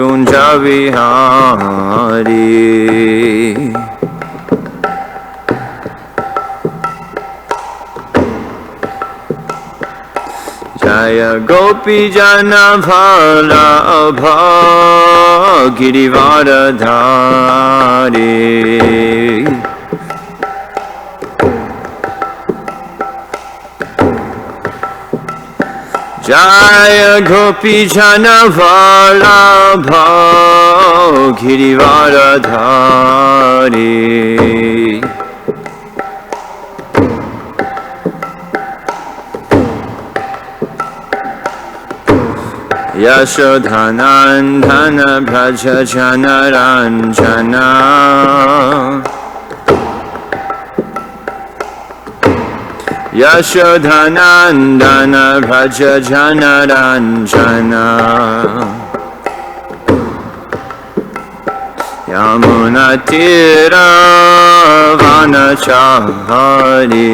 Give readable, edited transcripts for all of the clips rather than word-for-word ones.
Kunja Vihari. Jaya Gopi Jana Vallabha Girivaradhari. Jaya Gopi Jana Vallabha Girivaradhari. Yashodhanandana Bhaja Jana Ranjana. Yashodhanandana Bhaja Jana Ranjana. Yamuna Tira Vanachari.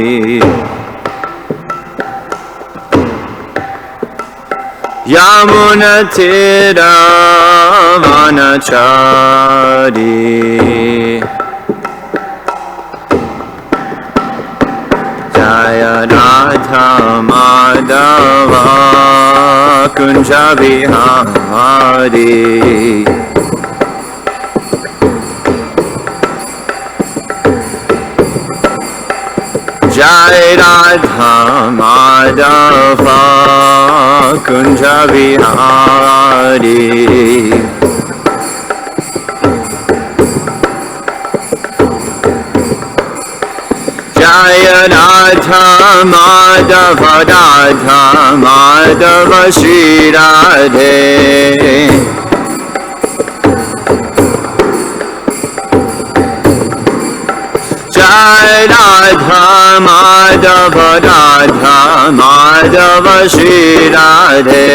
Yamuna Tira Vanachari. Jaya Radha Madhava Kunja Vihari. Jai Radha Madhava Kunja Vihari. Jaya Radha Madhava Radha Madhava Shri Radhe. Jai Radha Madhava Radha Madhava Shri Radhe.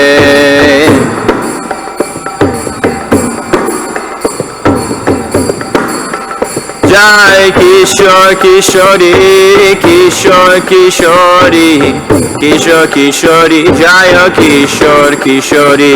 Jai Kishor Kishori Kishor Kishori Kishor Kishori Jaya Kishor Kishori.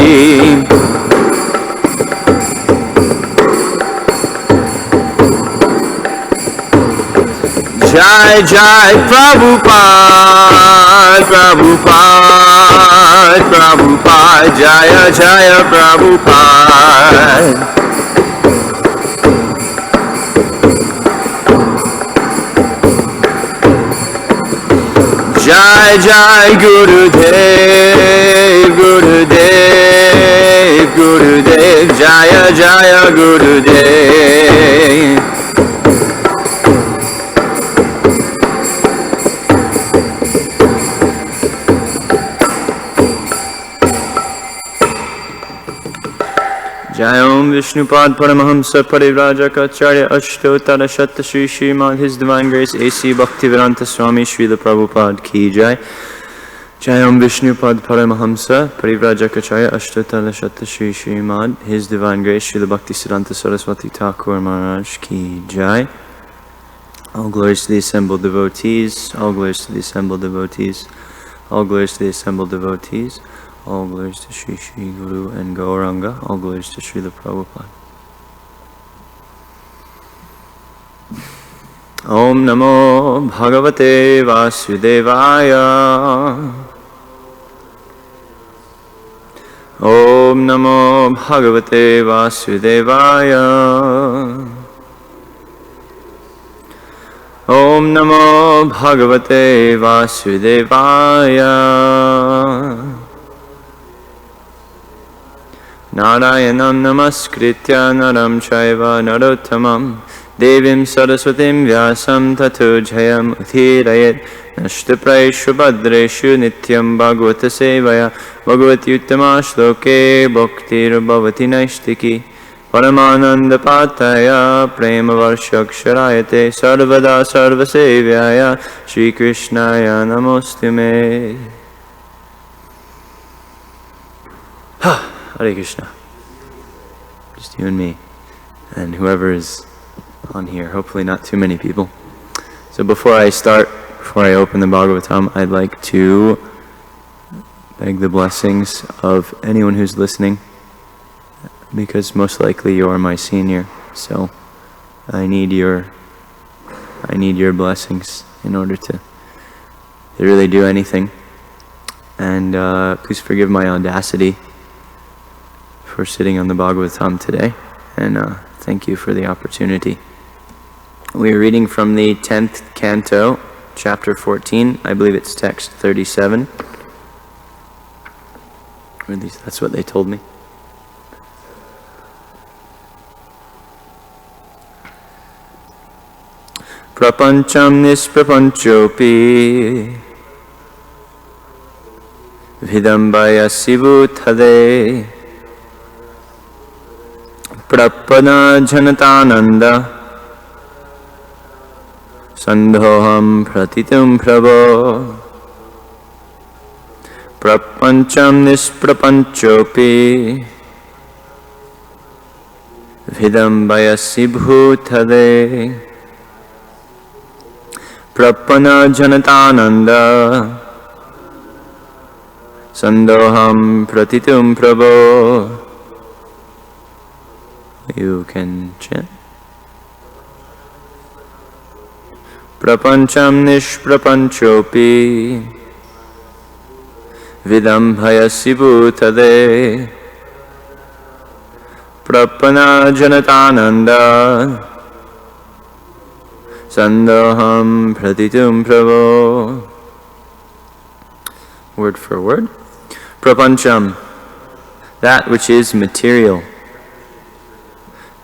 Jai Jai Prabhupada Prabhupada Prabhupada Jaya Jaya Prabhupada. Jai Jai Gurudev Gurudev Gurudev Jaya Jaya Gurudev. Jai Om Vishnupad Paramahamsa Parivrajaka Ashtotara Shatta Shri Srimad His Divine Grace A.C. Bhaktivedanta Swami Srila Prabhupada Ki Jai. Jai Om Vishnupad Paramahamsa Parivrajaka Ashtotara Shatta Shri Srimad His Divine Grace Srila Bhaktisiddhanta Saraswati Thakur Maharaj Ki Jai. All glories to the assembled devotees, all glories to the assembled devotees, all glories to the assembled devotees. All glories to Sri Sri Guru and Gauranga. All glories to Srila Prabhupada. Om Namo Bhagavate Vasudevaya. Om Namo Bhagavate Vasudevaya. Om Namo Bhagavate Vasudevaya. Narayanam namaskritya naram chaiva narottamam devim saraswatim vyasam tato jayam uthirayet nashtapraishu bhadreshu nityam bhagavata sevaya bhagavati uttama shloke bhaktir bhavati naishtiki paramananda pataya prema varshaksharayate sarvada sarvasevyaya Shri Krishnaya namostume. Hare Krishna. Just you and me, and whoever is on here. Hopefully not too many people. So before I open the Bhagavatam, I'd like to beg the blessings of anyone who's listening because most likely you're my senior, so I need your blessings in order to really do anything. And please forgive my audacity for sitting on the Bhagavatam today, and thank you for the opportunity. We're reading from the 10th canto, chapter 14. I believe it's text 37. Or at least that's what they told me. Prapancham nisprapanchopi vidambaya sivutade prapana janatananda sandhoham pratitum prabho prapancham nisprapanchopi vidambaya sivutade prapana janatananda sandoham pratitum prabho. You can chant. Prapancham nishprapanchopi vidambhaya sibhutade prapana janatananda sandoham pratitum prabho. Word for word. Prapancham, that which is material.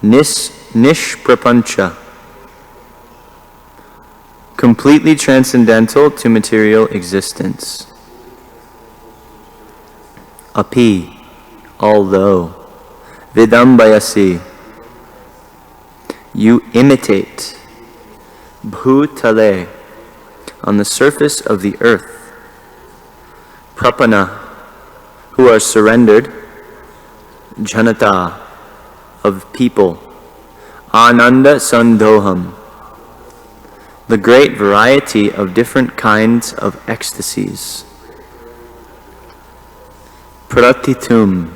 Nishprapancha, completely transcendental to material existence. Api, although. Vidambayasi, you imitate. Bhutale, on the surface of the earth. Prapana, who are surrendered. Janata, of people. Ananda Sandoham, the great variety of different kinds of ecstasies. Pratitum,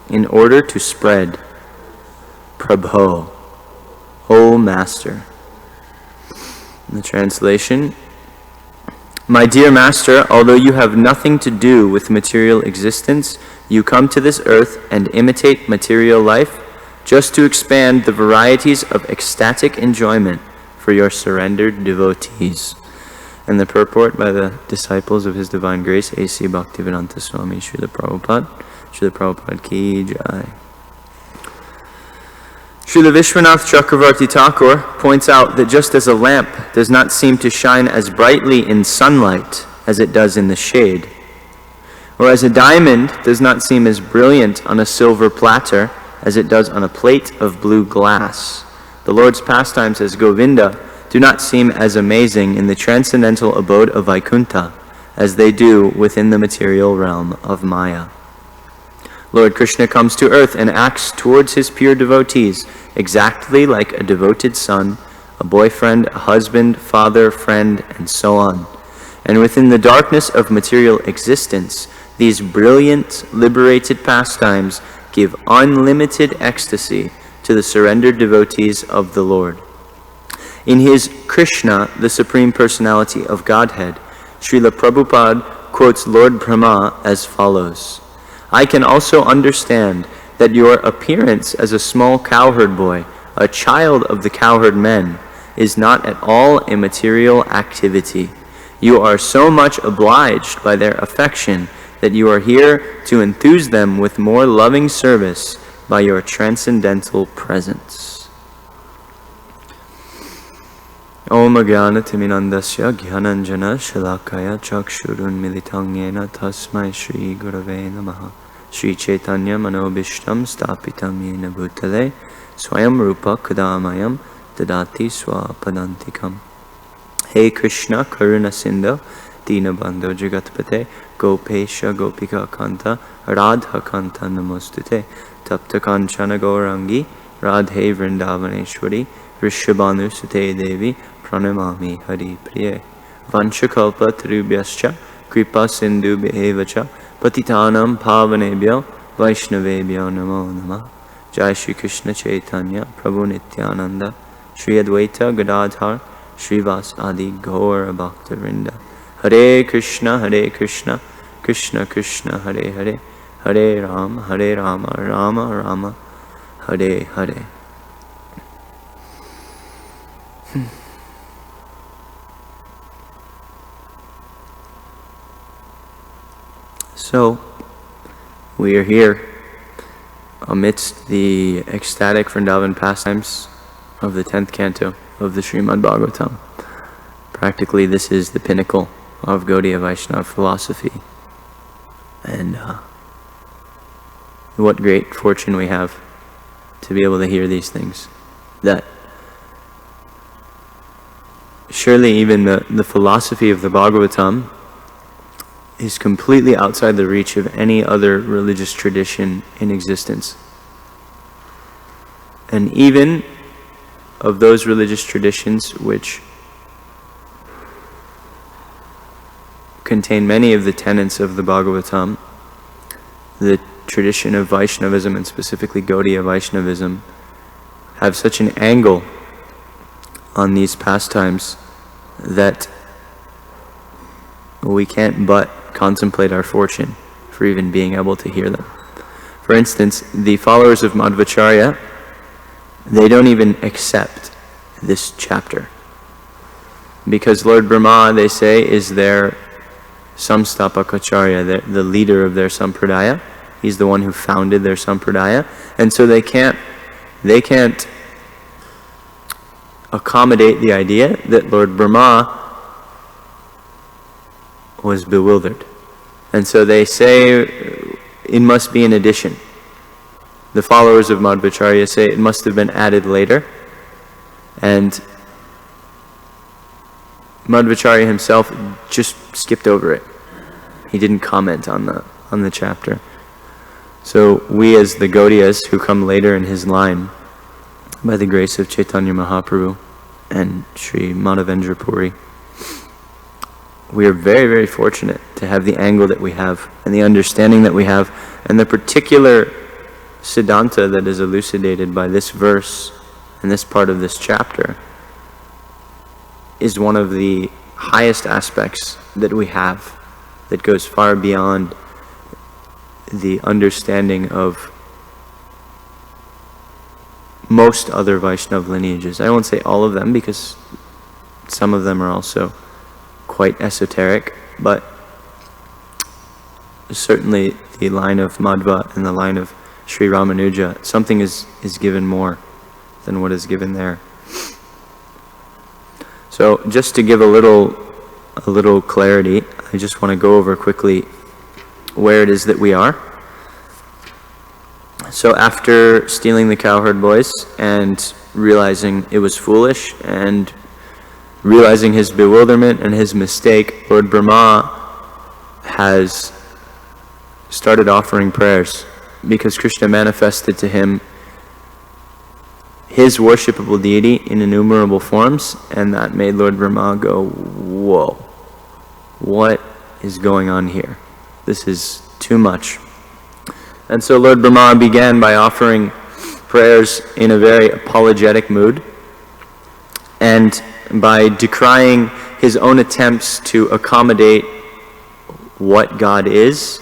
in order to spread. Prabho, O Master. The translation: my dear Master, although you have nothing to do with material existence, you come to this earth and imitate material life just to expand the varieties of ecstatic enjoyment for your surrendered devotees. And the purport by the disciples of His Divine Grace, A.C. Bhaktivedanta Swami Srila Prabhupada ki jai. Srila Vishwanath Chakravarti Thakur points out that just as a lamp does not seem to shine as brightly in sunlight as it does in the shade, or as a diamond does not seem as brilliant on a silver platter as it does on a plate of blue glass, the Lord's pastimes as Govinda do not seem as amazing in the transcendental abode of Vaikuntha as they do within the material realm of Maya. Lord Krishna comes to earth and acts towards his pure devotees exactly like a devoted son, a boyfriend, a husband, father, friend, and so on. And within the darkness of material existence, these brilliant, liberated pastimes give unlimited ecstasy to the surrendered devotees of the Lord. In his Krishna, the Supreme Personality of Godhead, Srila Prabhupada quotes Lord Brahma as follows: I can also understand that your appearance as a small cowherd boy, a child of the cowherd men, is not at all a material activity. You are so much obliged by their affection that you are here to enthuse them with more loving service by your transcendental presence. Om Jnana Timinandasya Jnananjana Shalakaya Chakshurun Militang Yena Tasmai Shri Gurave Namaha Shri Chaitanya Manobishtam Stapitam Yena Bhutale Swayam Rupa Kadamayam Dadati Swapadantikam. Hey Krishna Karuna Sindhu Dinabandho Jagatpate Gopesha Gopika Kanta Radha Kanta Namostute Tapta Kanchana Gaurangi Radhe Vrindavaneshwari Rishabhanu Sute Devi Pranamami Hari Priye Vanchakalpa Trubhyascha Kripa Sindhu Behevacha Patitanam Pavanebhyo Vaishnavebhyo Namo Namah Jai Shri Krishna Chaitanya Prabhu Nityananda Shri Advaita Gadadhar Shrivas Adi Gaura Bhakta Vrinda. Hare Krishna Krishna Krishna Hare Hare, Hare Rama Rama Rama Hare Hare. So, we are here amidst the ecstatic Vrindavan pastimes of the 10th canto of the Srimad Bhagavatam. Practically, this is the pinnacle of Gaudiya Vaishnava philosophy. And what great fortune we have to be able to hear these things. That surely even the philosophy of the Bhagavatam is completely outside the reach of any other religious tradition in existence. And even of those religious traditions which contain many of the tenets of the Bhagavatam, the tradition of Vaishnavism, and specifically Gaudiya Vaishnavism, have such an angle on these pastimes that we can't but contemplate our fortune for even being able to hear them. For instance, the followers of Madhvacharya, they don't even accept this chapter, because Lord Brahma, they say, is their Samstapakacharya, the leader of their sampradaya. He's the one who founded their sampradaya, and so they can't accommodate the idea that Lord Brahma was bewildered. And so they say it must be an addition. The followers of Madhvacharya say it must have been added later. And Madhvacharya himself just skipped over it. He didn't comment on the chapter. So we, as the Gaudiyas who come later in his line, by the grace of Chaitanya Mahaprabhu and Sri Madhavendra Puri, we are very, very fortunate to have the angle that we have, and the understanding that we have, and the particular Siddhanta that is elucidated by this verse and this part of this chapter is one of the highest aspects that we have, that goes far beyond the understanding of most other Vaishnava lineages. I won't say all of them, because some of them are also quite esoteric, but certainly the line of Madhva and the line of Sri Ramanuja, something is given more than what is given there. So just to give a little clarity, I just want to go over quickly where it is that we are. So after stealing the cowherd boys and realizing it was foolish and realizing his bewilderment and his mistake, Lord Brahma has started offering prayers, because Krishna manifested to him his worshipable deity in innumerable forms, and that made Lord Brahma go, whoa, what is going on here? This is too much. And so Lord Brahma began by offering prayers in a very apologetic mood, and by decrying his own attempts to accommodate what God is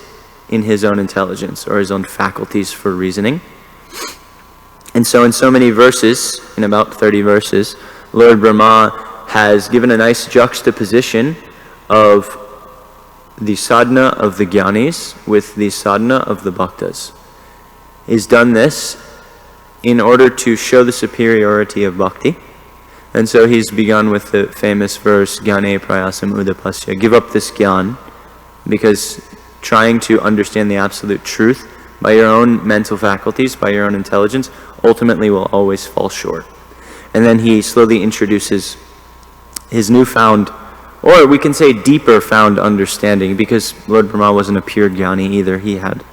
in his own intelligence or his own faculties for reasoning. And so in so many verses, in about 30 verses, Lord Brahma has given a nice juxtaposition of the sadhana of the jnanis with the sadhana of the bhaktas. He's done this in order to show the superiority of bhakti. And so he's begun with the famous verse, Jnane prayasam udapasya, give up this jnana, because trying to understand the absolute truth by your own mental faculties, by your own intelligence, ultimately will always fall short. And then he slowly introduces his newfound, or we can say deeper found understanding, because Lord Brahma wasn't a pure jnani either. He had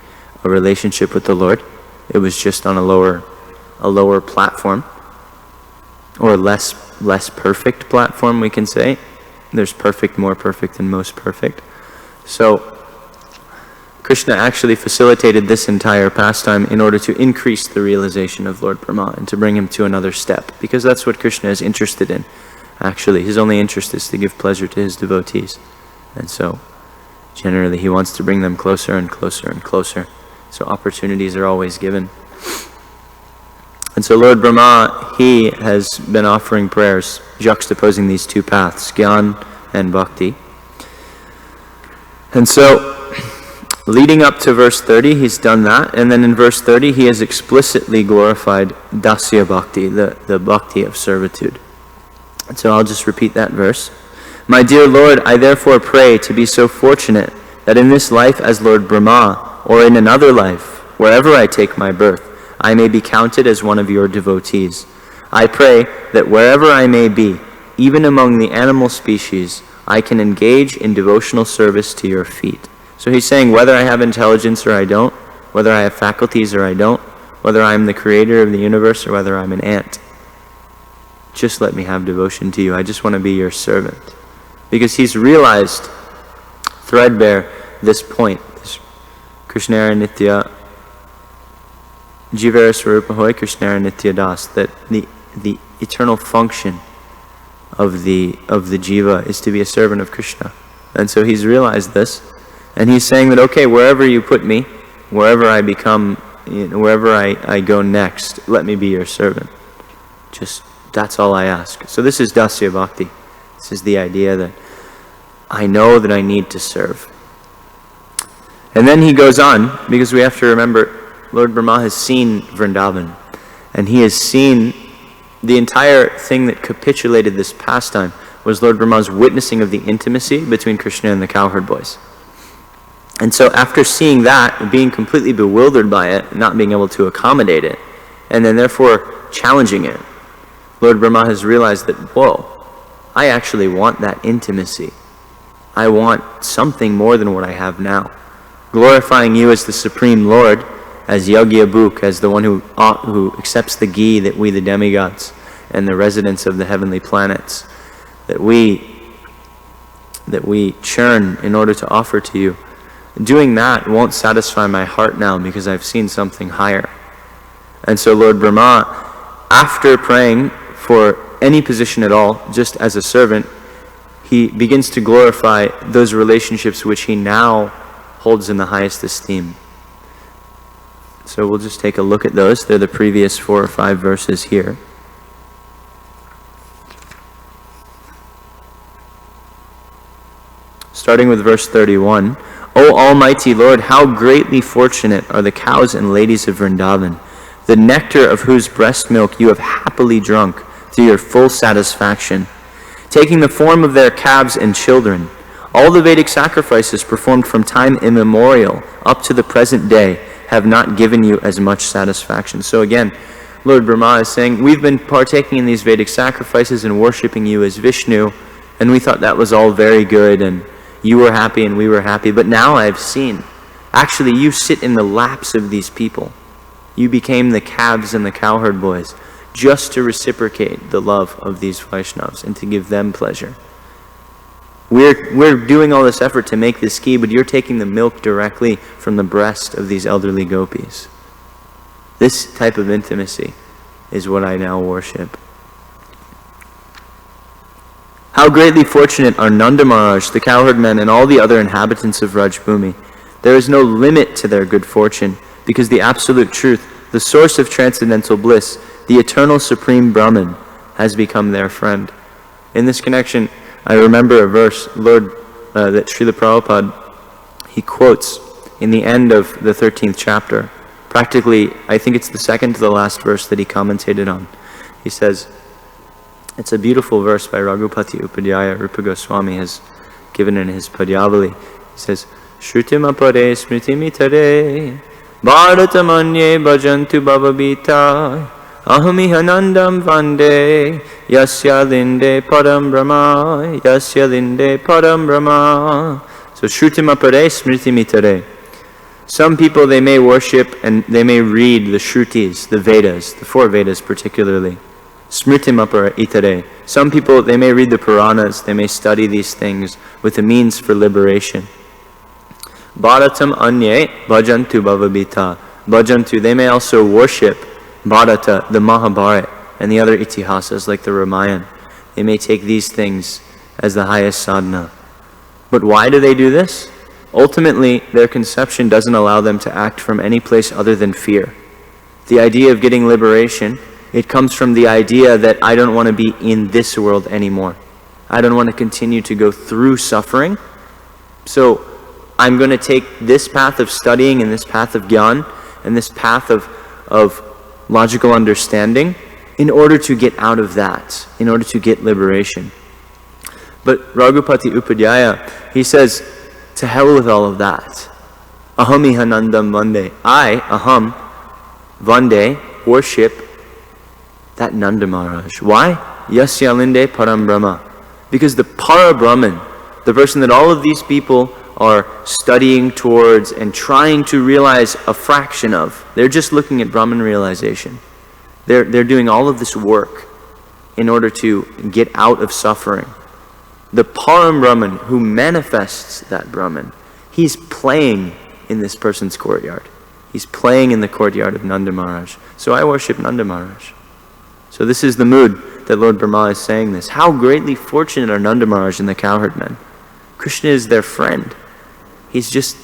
a relationship with the Lord. It was just on a lower platform, or less perfect platform, we can say. There's perfect, more perfect, and most perfect. So Krishna actually facilitated this entire pastime in order to increase the realization of Lord Brahma and to bring him to another step, because that's what Krishna is interested in. Actually, his only interest is to give pleasure to his devotees. And so, generally, he wants to bring them closer and closer and closer. So opportunities are always given. And so Lord Brahma, he has been offering prayers, juxtaposing these two paths, Gyan and Bhakti. And so, leading up to verse 30, he's done that. And then in verse 30, he has explicitly glorified Dasya Bhakti, the Bhakti of servitude. And so I'll just repeat that verse. My dear Lord, I therefore pray to be so fortunate that in this life as Lord Brahma, or in another life, wherever I take my birth, I may be counted as one of your devotees. I pray that wherever I may be, even among the animal species, I can engage in devotional service to your feet. So he's saying whether I have intelligence or I don't, whether I have faculties or I don't, whether I'm the creator of the universe or whether I'm an ant, just let me have devotion to you. I just want to be your servant. Because he's realized threadbare this point, this Krishnara Nitya Jivara Swarupa Hoy Krishnara Nitya Das, that the eternal function of the jiva is to be a servant of Krishna. And so he's realized this, and he's saying that, okay, wherever you put me, wherever I become, wherever I go next, let me be your servant. Just, that's all I ask. So this is Dasya Bhakti. This is the idea that I know that I need to serve. And then he goes on, because we have to remember, Lord Brahma has seen Vrindavan, and he has seen the entire thing that capitulated this pastime was Lord Brahma's witnessing of the intimacy between Krishna and the cowherd boys. And so after seeing that, being completely bewildered by it, not being able to accommodate it, and then therefore challenging it, Lord Brahma has realized that, whoa, I actually want that intimacy. I want something more than what I have now. Glorifying you as the Supreme Lord, as Yagyabhuk, as the one who accepts the ghee that we, the demigods, and the residents of the heavenly planets, that we churn in order to offer to you. Doing that won't satisfy my heart now because I've seen something higher. And so Lord Brahma, after praying for any position at all, just as a servant, he begins to glorify those relationships which he now holds in the highest esteem. So we'll just take a look at those. They're the previous 4 or 5 verses here. Starting with verse 31. O Almighty Lord, how greatly fortunate are the cows and ladies of Vrindavan, the nectar of whose breast milk you have happily drunk to your full satisfaction, taking the form of their calves and children. All the Vedic sacrifices performed from time immemorial up to the present day have not given you as much satisfaction. So again, Lord Brahma is saying, we've been partaking in these Vedic sacrifices and worshipping you as Vishnu, and we thought that was all very good, and you were happy and we were happy, but now I've seen, actually you sit in the laps of these people. You became the calves and the cowherd boys just to reciprocate the love of these Vaishnavas and to give them pleasure. We're doing all this effort to make this ghee, but you're taking the milk directly from the breast of these elderly gopis. This type of intimacy is what I now worship. How greatly fortunate are Nanda Maharaj, the cowherd men, and all the other inhabitants of Rajbhumi. There is no limit to their good fortune, because the absolute truth, the source of transcendental bliss, the eternal supreme Brahman, has become their friend. In this connection, I remember a verse, that Srila Prabhupada, he quotes in the end of the 13th chapter. Practically, I think it's the second to the last verse that he commentated on. He says, it's a beautiful verse by Raghupati Upadhyaya, Rupa Goswami has given in his Padyavali. He says, Shrutim apare smritimitare, bharatamanye bhajantu bhavabhita, ahamihanandam vande, yasya linde param brahma, yasya linde param brahma. So Shrutim apare smritimitare. Some people, they may worship and they may read the Shrutis, the Vedas, the 4 Vedas particularly. Smritim apara itare. Some people, they may read the Puranas, they may study these things with a means for liberation. Bharatam anye bhajantu bhavabhita. Bhajantu, they may also worship Bharata, the Mahabharata, and the other itihasas like the Ramayana. They may take these things as the highest sadhana. But why do they do this? Ultimately, their conception doesn't allow them to act from any place other than fear. The idea of getting liberation, it comes from the idea that I don't want to be in this world anymore. I don't want to continue to go through suffering. So I'm going to take this path of studying and this path of gyan and this path of logical understanding in order to get out of that, in order to get liberation. But Raghupati Upadhyaya, he says, to hell with all of that. Ahami hanandam vande. I, aham, vande, worship that Nanda Maharaj. Why? Yasyalinde param brahma. Because the para Brahman, the person that all of these people are studying towards and trying to realize a fraction of, they're just looking at Brahman realization. They're doing all of this work in order to get out of suffering. The Param Brahman who manifests that Brahman, he's playing in this person's courtyard. He's playing in the courtyard of Nanda Maharaj. So I worship Nanda Maharaj. So this is the mood that Lord Brahma is saying this. How greatly fortunate are Nanda Maharaj and the cowherd men. Krishna is their friend. He's just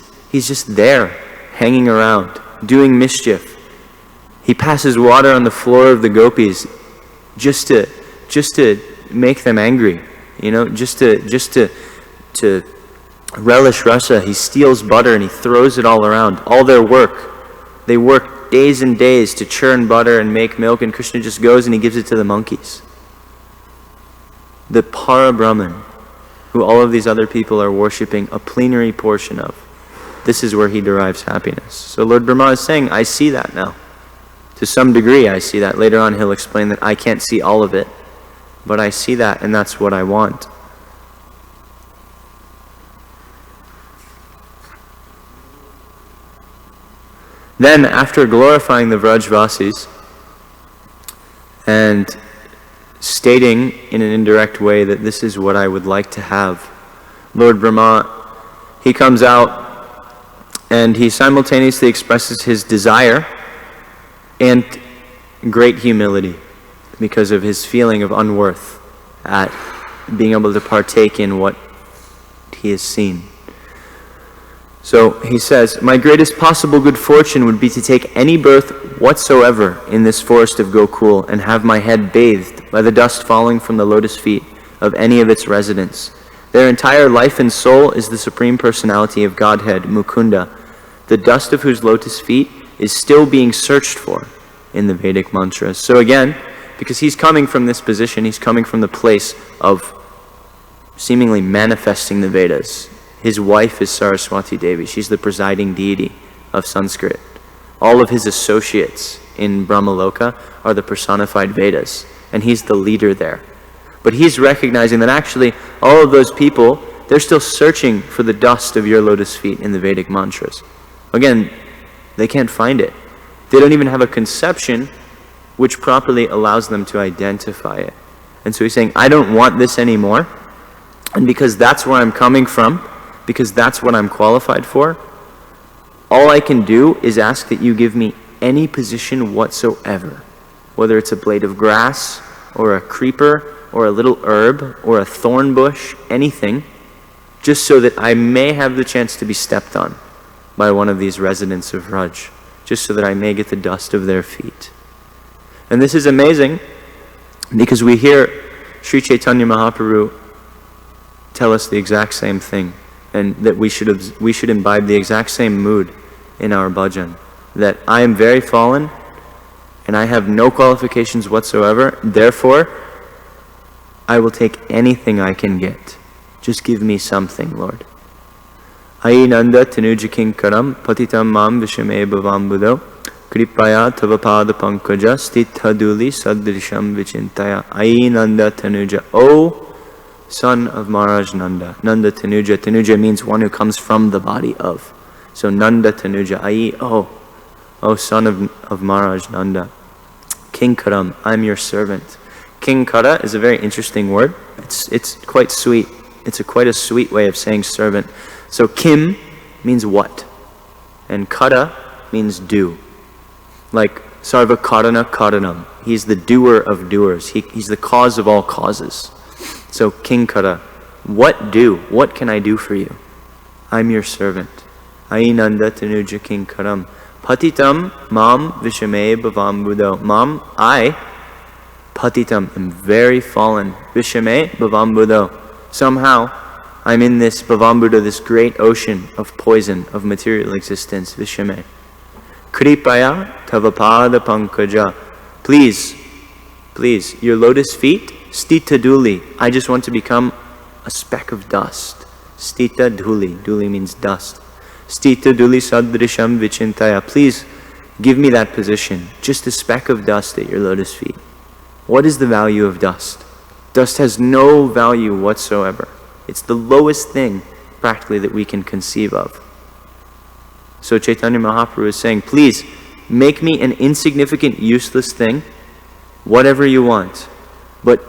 there, hanging around, doing mischief. He passes water on the floor of the gopis just to make them angry, just to relish rasa. He steals butter and he throws it all around. All their work, they work days and days to churn butter and make milk, and Krishna just goes and he gives it to the monkeys. The Para Brahman, who all of these other people are worshipping a plenary portion of, this is where he derives happiness. So Lord Brahma is saying, I see that now. To some degree I see that. Later on he'll explain that I can't see all of it, but I see that and that's what I want. Then after glorifying the Vrajvasis and stating in an indirect way that this is what I would like to have, Lord Brahma, he comes out and he simultaneously expresses his desire and great humility because of his feeling of unworth at being able to partake in what he has seen. So he says, my greatest possible good fortune would be to take any birth whatsoever in this forest of Gokul and have my head bathed by the dust falling from the lotus feet of any of its residents. Their entire life and soul is the Supreme Personality of Godhead, Mukunda, the dust of whose lotus feet is still being searched for in the Vedic mantras. So again, because he's coming from this position, he's coming from the place of seemingly manifesting the Vedas. His wife is Saraswati Devi. She's the presiding deity of Sanskrit. All of his associates in Brahmaloka are the personified Vedas, and he's the leader there. But he's recognizing that actually all of those people, they're still searching for the dust of your lotus feet in the Vedic mantras. Again, they can't find it. They don't even have a conception which properly allows them to identify it. And so he's saying, I don't want this anymore, and because that's where I'm coming from, because that's what I'm qualified for, all I can do is ask that you give me any position whatsoever, whether it's a blade of grass, or a creeper, or a little herb, or a thorn bush, anything, just so that I may have the chance to be stepped on by one of these residents of Raj, just so that I may get the dust of their feet. And this is amazing, because we hear Sri Chaitanya Mahaprabhu tell us the exact same thing, and that we should imbibe the exact same mood in our bhajan, that I am very fallen and I have no qualifications whatsoever, therefore I will take anything I can get. Just give me something, Lord. Ayi nanda tanuja kinkaram patitam mam vishame bhavambudo kripaya tavapada pankaja stithaduli sadrisham vichintaya. Ayi nanda tanuja, O son of Maharaj Nanda. Nanda Tanuja. Tanuja means one who comes from the body of. So Nanda Tanuja. Ai, O son of Maharaj Nanda. Kinkaram, I'm your servant. Kinkara is a very interesting word. It's quite sweet. It's quite a sweet way of saying servant. So Kim means what. And kara means do. Like sarva karana karanam. He's the doer of doers. He's the cause of all causes. So kinkara, what do? What can I do for you? I'm your servant. Ainanda tanuja kinkaram. Patitam mam vishame bhavam buddho. Mam, I, patitam, am very fallen. Vishame bhavam buddho. Somehow, I'm in this bhavam buddha, this great ocean of poison, of material existence. Vishame. Kripaya tavapada pankaja. Please, your lotus feet, stita dhuli. I just want to become a speck of dust. Stita dhuli. Dhuli means dust. Stita dhuli sadrisham vichintaya. Please give me that position. Just a speck of dust at your lotus feet. What is the value of dust? Dust has no value whatsoever. It's the lowest thing practically that we can conceive of. So Chaitanya Mahaprabhu is saying, please make me an insignificant, useless thing, whatever you want, but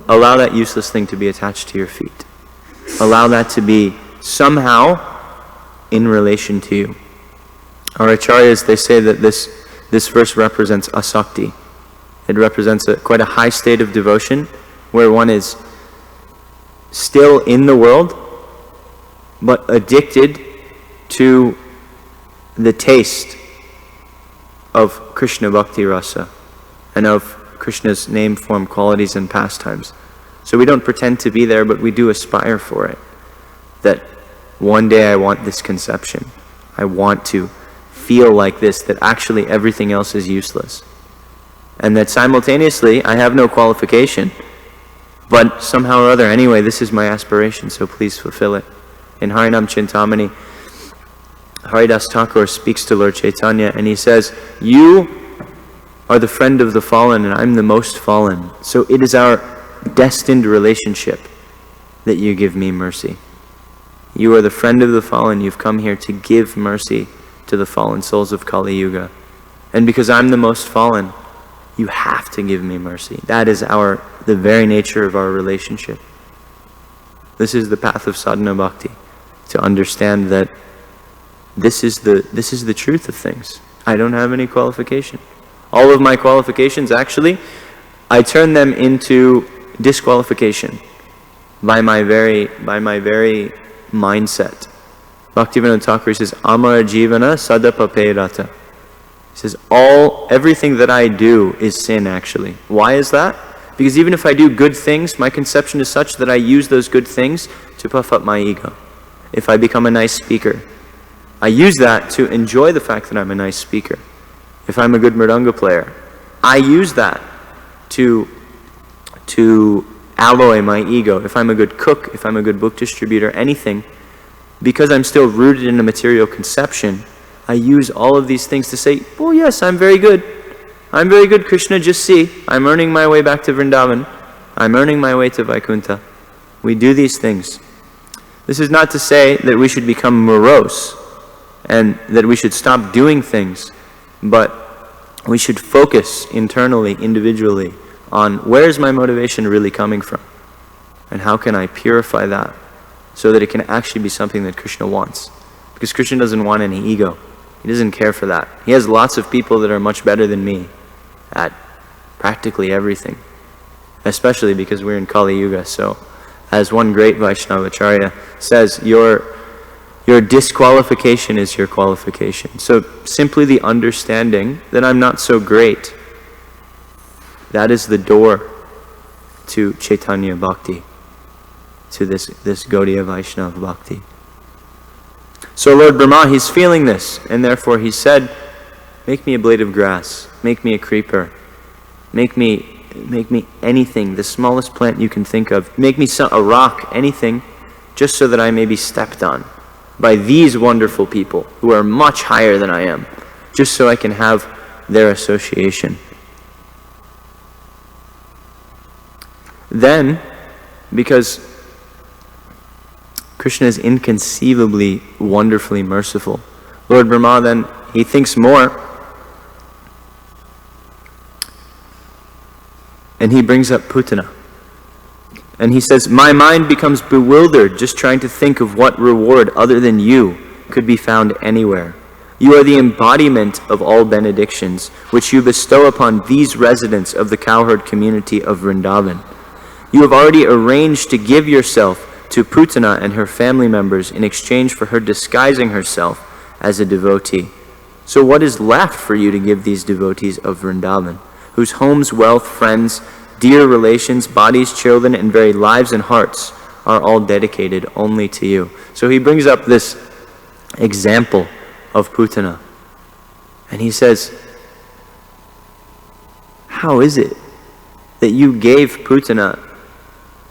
allow that useless thing to be attached to your feet. Allow that to be somehow in relation to you. Our acharyas, they say that this verse represents asakti. It represents quite a high state of devotion where one is still in the world but addicted to the taste of Krishna Bhakti Rasa and of Krishna's name, form, qualities, and pastimes. So we don't pretend to be there, but we do aspire for it. That one day I want this conception. I want to feel like this, that actually everything else is useless. And that simultaneously I have no qualification, but somehow or other, anyway, this is my aspiration, so please fulfill it. In Harinam Chintamani, Haridas Thakur speaks to Lord Chaitanya and he says, you are the friend of the fallen and I'm the most fallen. So it is our destined relationship that you give me mercy. You are the friend of the fallen. You've come here to give mercy to the fallen souls of Kali Yuga. And because I'm the most fallen, you have to give me mercy. That is the very nature of our relationship. This is the path of sadhana bhakti, to understand that this is the truth of things. I don't have any qualification. All of my qualifications, actually, I turn them into disqualification by my very mindset. Bhaktivinoda Thakur says, Amara Jivana Sadapape Rata. He says, everything that I do is sin, actually. Why is that? Because even if I do good things, my conception is such that I use those good things to puff up my ego. If I become a nice speaker, I use that to enjoy the fact that I'm a nice speaker. If I'm a good mridanga player, I use that to alloy my ego. If I'm a good cook, if I'm a good book distributor, anything, because I'm still rooted in a material conception, I use all of these things to say, well, yes, I'm very good. I'm very good, Krishna, just see. I'm earning my way back to Vrindavan. I'm earning my way to Vaikuntha. We do these things. This is not to say that we should become morose and that we should stop doing things, but we should focus internally, individually, on where is my motivation really coming from? And how can I purify that so that it can actually be something that Krishna wants? Because Krishna doesn't want any ego. He doesn't care for that. He has lots of people that are much better than me at practically everything, especially because we're in Kali Yuga. So, as one great Vaishnava Acharya says, your disqualification is your qualification. So, simply the understanding that I'm not so great, that is the door to Chaitanya Bhakti, to this Gaudiya Vaishnava Bhakti. So Lord Brahma, he's feeling this, and therefore he said, make me a blade of grass, make me a creeper, make me anything, the smallest plant you can think of, make me a rock, anything, just so that I may be stepped on by these wonderful people who are much higher than I am, just so I can have their association. Then, because Krishna is inconceivably, wonderfully merciful, Lord Brahma then, he thinks more, and he brings up Putana. And he says, my mind becomes bewildered just trying to think of what reward other than you could be found anywhere. You are the embodiment of all benedictions, which you bestow upon these residents of the cowherd community of Vrindavan. You have already arranged to give yourself to Putana and her family members in exchange for her disguising herself as a devotee. So what is left for you to give these devotees of Vrindavan, whose homes, wealth, friends, dear relations, bodies, children, and very lives and hearts are all dedicated only to you? So he brings up this example of Putana. And he says, how is it that you gave Putana,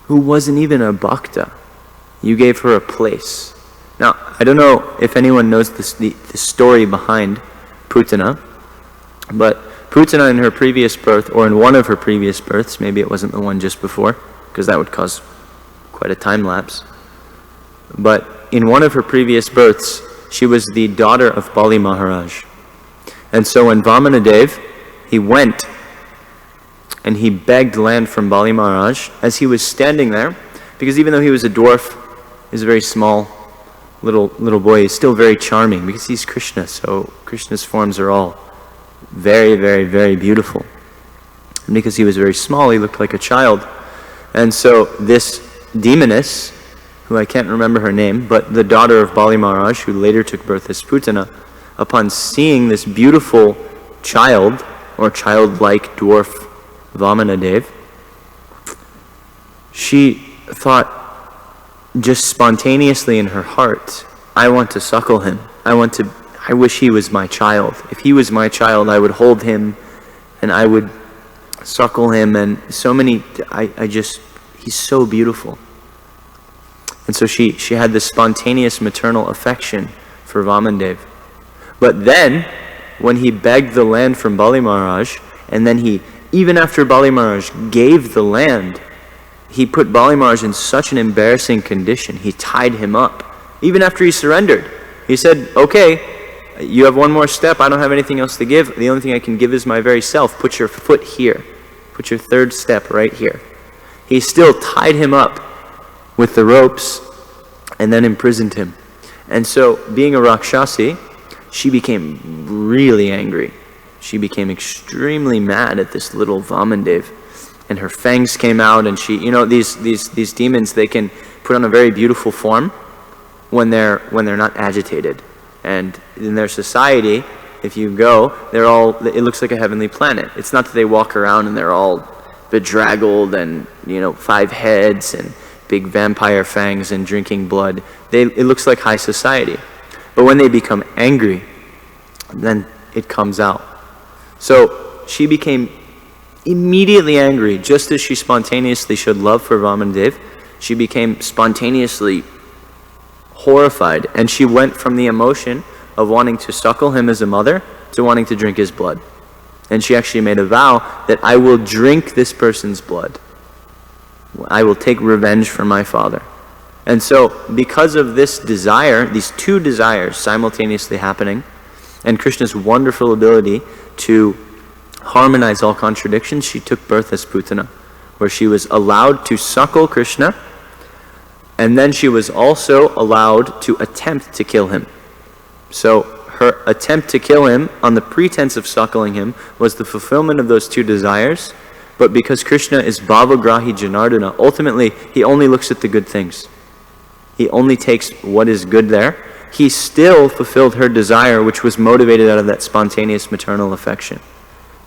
who wasn't even a Bhakta, you gave her a place? Now, I don't know if anyone knows the story behind Putana, but Putana in her previous birth, or in one of her previous births, maybe it wasn't the one just before, because that would cause quite a time lapse, but in one of her previous births, she was the daughter of Bali Maharaj. And so when Vamanadev, he went and he begged land from Bali Maharaj, as he was standing there, because even though he was a dwarf, he was a very small little boy, he's still very charming, because he's Krishna, so Krishna's forms are all very, very, very beautiful. And because he was very small, he looked like a child. And so this demoness, who I can't remember her name, but the daughter of Bali Maharaj, who later took birth as Putana, upon seeing this beautiful child, or childlike dwarf Vamanadev, she thought just spontaneously in her heart, I want to suckle him. I wish he was my child. If he was my child, I would hold him and I would suckle him, and he's so beautiful. And so she had this spontaneous maternal affection for Vamanadev. But then, when he begged the land from Bali Maharaj, and then even after Bali Maharaj gave the land, he put Bali Maharaj in such an embarrassing condition. He tied him up. Even after he surrendered, he said, okay, you have one more step. I don't have anything else to give. The only thing I can give is my very self. Put your foot here. Put your third step right here. He still tied him up with the ropes and then imprisoned him. And so, being a Rakshasi, she became really angry. She became extremely mad at this little Vamanadev. And her fangs came out, and these demons, they can put on a very beautiful form when they're not agitated. And in their society, if you go, it looks like a heavenly planet. It's not that they walk around and they're all bedraggled and 5 heads and big vampire fangs and drinking blood. It looks like high society. But when they become angry, then it comes out. So she became immediately angry, just as she spontaneously showed love for Vamanadev. She became spontaneously horrified, and she went from the emotion of wanting to suckle him as a mother to wanting to drink his blood. And she actually made a vow that I will drink this person's blood. I will take revenge for my father. And so, because of this desire, these two desires simultaneously happening, and Krishna's wonderful ability to harmonize all contradictions, she took birth as Putana, where she was allowed to suckle Krishna, and then she was also allowed to attempt to kill him. So her attempt to kill him on the pretense of suckling him was the fulfillment of those two desires. But because Krishna is Bhavagrahi Janardana, ultimately he only looks at the good things. He only takes what is good there. He still fulfilled her desire, which was motivated out of that spontaneous maternal affection.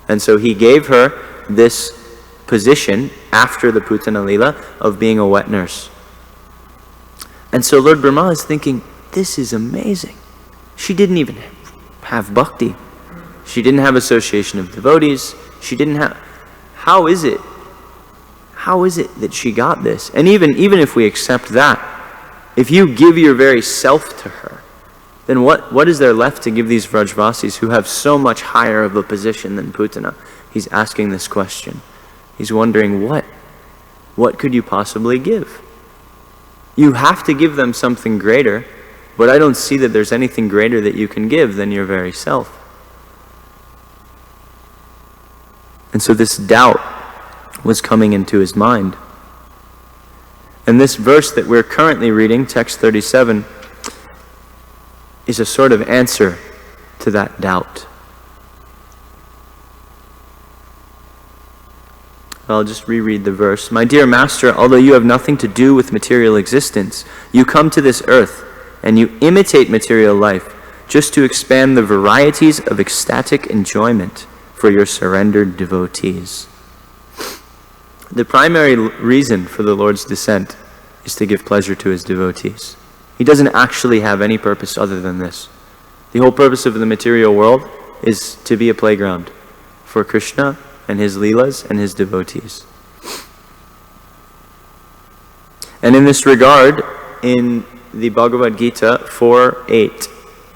And so he gave her this position after the Putana Lila of being a wet nurse. And so Lord Brahma is thinking, this is amazing. She didn't even have bhakti. She didn't have association of devotees. She didn't have... How is it that she got this? And even if we accept that, if you give your very self to her, then what is there left to give these Vrajvasis who have so much higher of a position than Putana? He's asking this question. He's wondering, what could you possibly give? You have to give them something greater, but I don't see that there's anything greater that you can give than your very self. And so this doubt was coming into his mind. And this verse that we're currently reading, text 37, is a sort of answer to that doubt. I'll just reread the verse. My dear Master, although you have nothing to do with material existence, you come to this earth and you imitate material life just to expand the varieties of ecstatic enjoyment for your surrendered devotees. The primary reason for the Lord's descent is to give pleasure to his devotees. He doesn't actually have any purpose other than this. The whole purpose of the material world is to be a playground for Krishna and his Leelas and his devotees. And in this regard, in the Bhagavad Gita 4:8,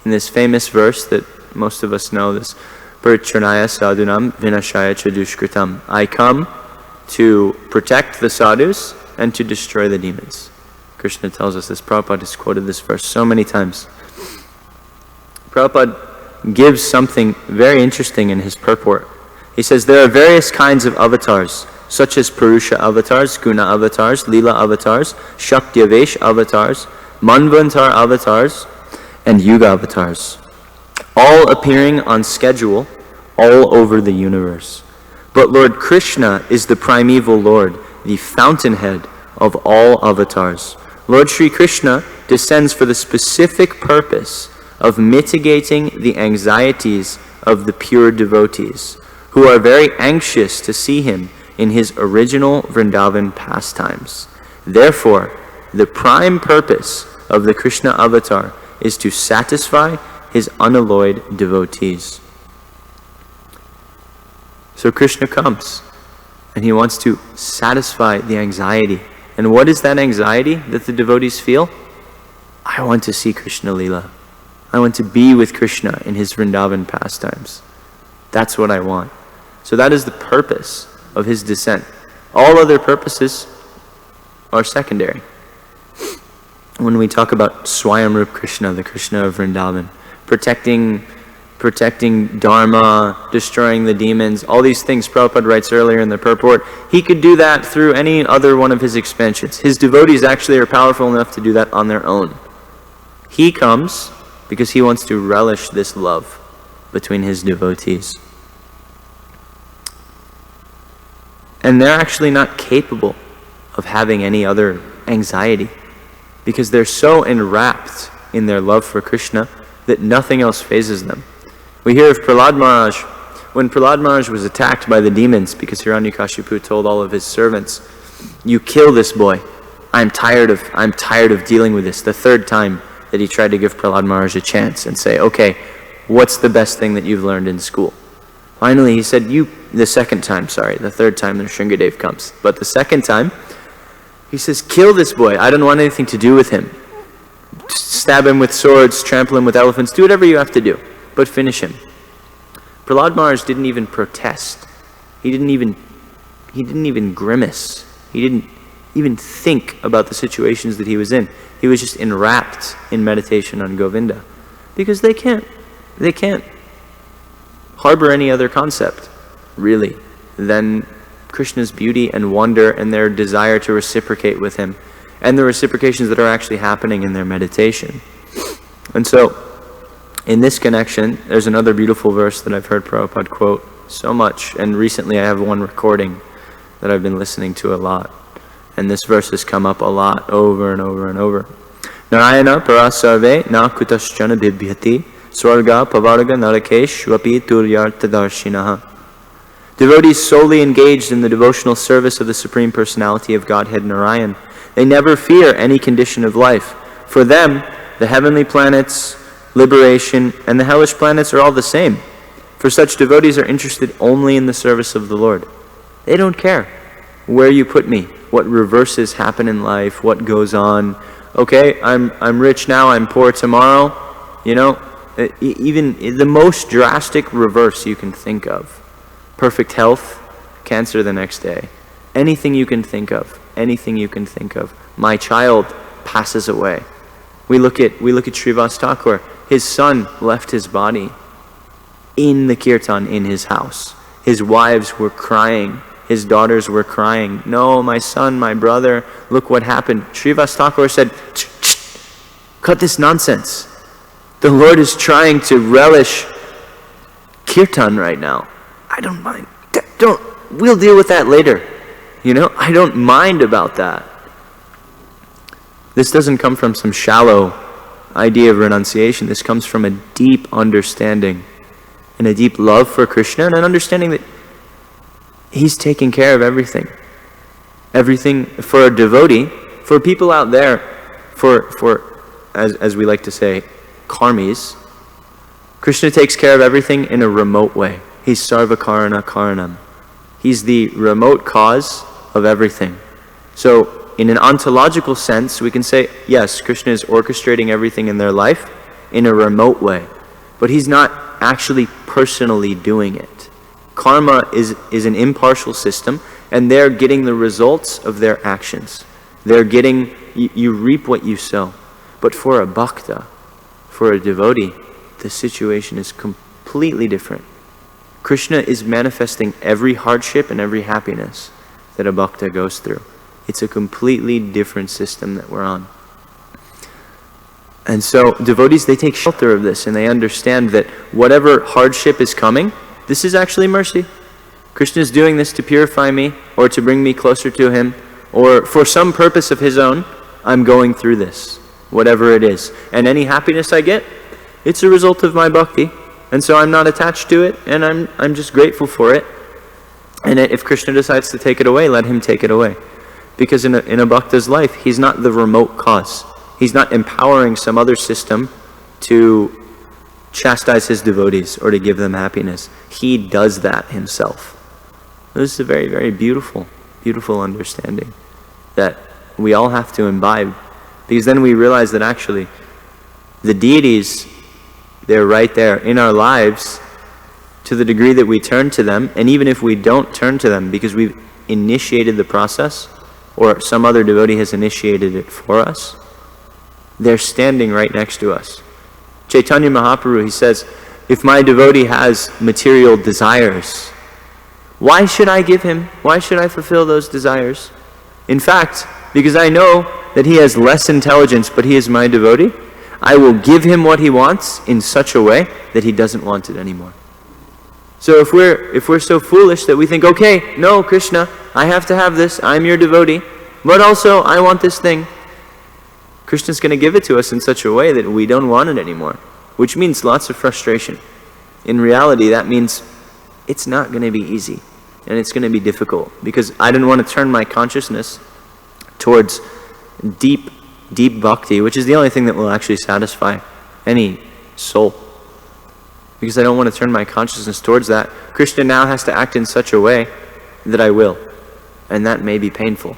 in this famous verse that most of us know, this Parichanaya sadhunam vinashaya chadushkritam, I come to protect the sadhus and to destroy the demons. Krishna tells us this. Prabhupada has quoted this verse so many times. Prabhupada gives something very interesting in his purport. He says there are various kinds of avatars, such as Purusha avatars, Guna avatars, Leela avatars, Shaktyavesh avatars, Manvantar avatars, and Yuga avatars, all appearing on schedule all over the universe. But Lord Krishna is the primeval Lord, the fountainhead of all avatars. Lord Sri Krishna descends for the specific purpose of mitigating the anxieties of the pure devotees, who are very anxious to see him in his original Vrindavan pastimes. Therefore, the prime purpose of the Krishna avatar is to satisfy his unalloyed devotees. So Krishna comes, and he wants to satisfy the anxiety. And what is that anxiety that the devotees feel? I want to see Krishna Leela. I want to be with Krishna in his Vrindavan pastimes. That's what I want. So that is the purpose of his descent. All other purposes are secondary. When we talk about Swayamrup Krishna, the Krishna of Vrindavan, protecting Dharma, destroying the demons, all these things Prabhupada writes earlier in the purport, he could do that through any other one of his expansions. His devotees actually are powerful enough to do that on their own. He comes because he wants to relish this love between his devotees. And they're actually not capable of having any other anxiety, because they're so enwrapped in their love for Krishna that nothing else phases them. We hear of Prahlad Maharaj. When Prahlad Maharaj was attacked by the demons because Hiranyakashipu told all of his servants, you kill this boy. I'm tired of dealing with this. The third time that he tried to give Prahlad Maharaj a chance and say, okay, what's the best thing that you've learned in school? Finally he said, the third time that Shringadev comes. But the second time, he says, kill this boy. I don't want anything to do with him. Stab him with swords, trample him with elephants, do whatever you have to do, but finish him. Prahlad Maharaj didn't even protest. He didn't even grimace. He didn't even think about the situations that he was in. He was just enwrapped in meditation on Govinda. Because they can't harbor any other concept, really, than Krishna's beauty and wonder and their desire to reciprocate with him, and the reciprocations that are actually happening in their meditation. And so, in this connection, there's another beautiful verse that I've heard Prabhupada quote so much, and recently I have one recording that I've been listening to a lot. And this verse has come up a lot, over and over and over. Narayana parasarve na kutaschana bibhyati swarga pavarga narakeshvapi turyartadarshinaha. Devotees solely engaged in the devotional service of the Supreme Personality of Godhead Narayan, they never fear any condition of life. For them, the heavenly planets, liberation, and the hellish planets are all the same. For such devotees are interested only in the service of the Lord. They don't care where you put me, what reverses happen in life, what goes on. Okay, I'm rich now, I'm poor tomorrow. You know, even the most drastic reverse you can think of. Perfect health, cancer the next day. Anything you can think of. My child passes away. We look at Srivas Thakur. His son left his body in the kirtan in his house. His wives were crying. His daughters were crying. No, my son, my brother, look what happened. Srivas Thakur said, cut this nonsense. The Lord is trying to relish kirtan right now. I don't mind. We'll deal with that later. I don't mind about that. This doesn't come from some shallow idea of renunciation. This comes from a deep understanding and a deep love for Krishna and an understanding that He's taking care of everything. Everything for a devotee, for people out there, as we like to say, karmis, Krishna takes care of everything in a remote way. He's sarvakarana karanam. He's the remote cause of everything. So in an ontological sense, we can say, yes, Krishna is orchestrating everything in their life in a remote way. But He's not actually personally doing it. Karma is an impartial system, and they're getting the results of their actions. They're getting, you reap what you sow. But for a bhakta, for a devotee, the situation is completely different. Krishna is manifesting every hardship and every happiness that a bhakta goes through. It's a completely different system that we're on. And so devotees, they take shelter of this and they understand that whatever hardship is coming, this is actually mercy. Krishna is doing this to purify me or to bring me closer to Him, or for some purpose of His own. I'm going through this, whatever it is. And any happiness I get, it's a result of my bhakti. And so I'm not attached to it, and I'm just grateful for it. And if Krishna decides to take it away, let Him take it away. Because in a bhakta's life, he's not the remote cause. He's not empowering some other system to chastise his devotees or to give them happiness. He does that himself. This is a very, very beautiful, beautiful understanding that we all have to imbibe. Because then we realize that actually the deities, they're right there in our lives to the degree that we turn to them. And even if we don't turn to them because we've initiated the process or some other devotee has initiated it for us, they're standing right next to us. Chaitanya Mahaprabhu, he says, if my devotee has material desires, why should I give him? Why should I fulfill those desires? In fact, because I know that he has less intelligence, but he is my devotee, I will give him what he wants in such a way that he doesn't want it anymore. So if we're so foolish that we think, okay, no, Krishna, I have to have this, I'm your devotee, but also I want this thing, Krishna's going to give it to us in such a way that we don't want it anymore, which means lots of frustration. In reality, that means it's not going to be easy, and it's going to be difficult, because I didn't want to turn my consciousness towards deep, deep bhakti, which is the only thing that will actually satisfy any soul. Because I don't want to turn my consciousness towards that. Krishna now has to act in such a way that I will. And that may be painful.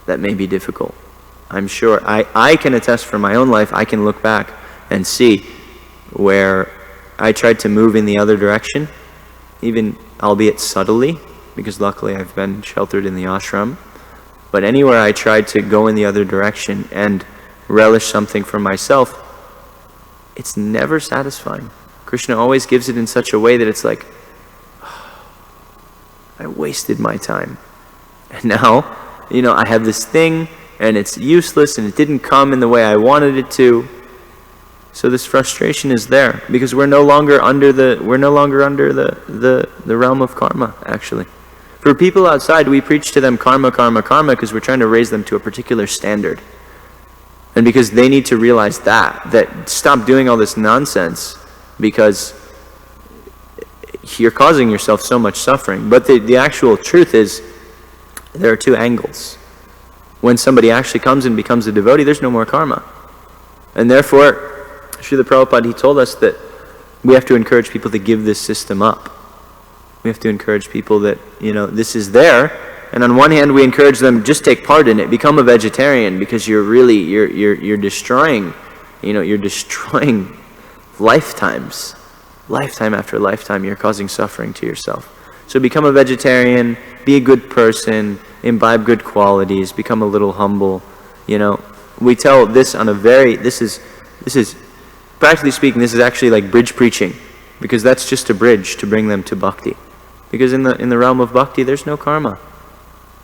That may be difficult. I'm sure I can attest from my own life. I can look back and see where I tried to move in the other direction, even albeit subtly, because luckily I've been sheltered in the ashram. But anywhere I tried to go in the other direction and relish something for myself, it's never satisfying. Krishna always gives it in such a way that it's like, oh, I wasted my time. And now, I have this thing, and it's useless, and it didn't come in the way I wanted it to. So this frustration is there, because we're no longer under the realm of karma, actually. For people outside, we preach to them karma, karma, karma, because we're trying to raise them to a particular standard. And because they need to realize that stop doing all this nonsense, because you're causing yourself so much suffering. But the actual truth is, there are two angles. When somebody actually comes and becomes a devotee, there's no more karma. And therefore, Srila Prabhupada, he told us that we have to encourage people to give this system up. We have to encourage people that, this is there. And on one hand, we encourage them, just take part in it. Become a vegetarian, because you're destroying, you're destroying lifetimes. Lifetime after lifetime, you're causing suffering to yourself. So become a vegetarian, be a good person, imbibe good qualities, become a little humble. We tell this on a this is, practically speaking, this is actually like bridge preaching, because that's just a bridge to bring them to bhakti. Because in the realm of bhakti, there's no karma.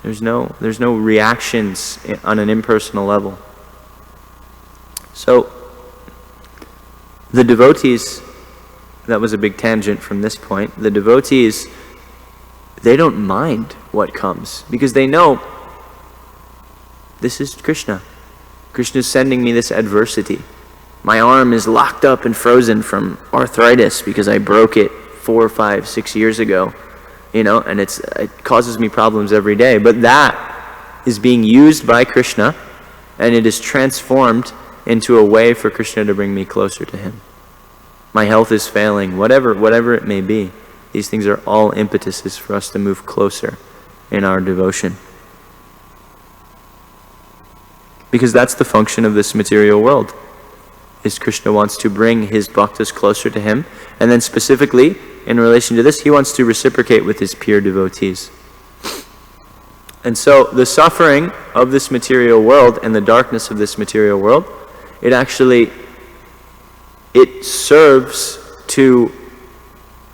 There's no reactions on an impersonal level. So the devotees, that was a big tangent from this point, the devotees, they don't mind what comes because they know this is Krishna. Krishna is sending me this adversity. My arm is locked up and frozen from arthritis because I broke it 4, 5, 6 years ago, and it causes me problems every day. But that is being used by Krishna, and it is transformed into a way for Krishna to bring me closer to him. My health is failing, whatever it may be. These things are all impetuses for us to move closer in our devotion. Because that's the function of this material world, is Krishna wants to bring his bhaktas closer to him, and then specifically, in relation to this, he wants to reciprocate with his pure devotees. And so, the suffering of this material world and the darkness of this material world, it serves to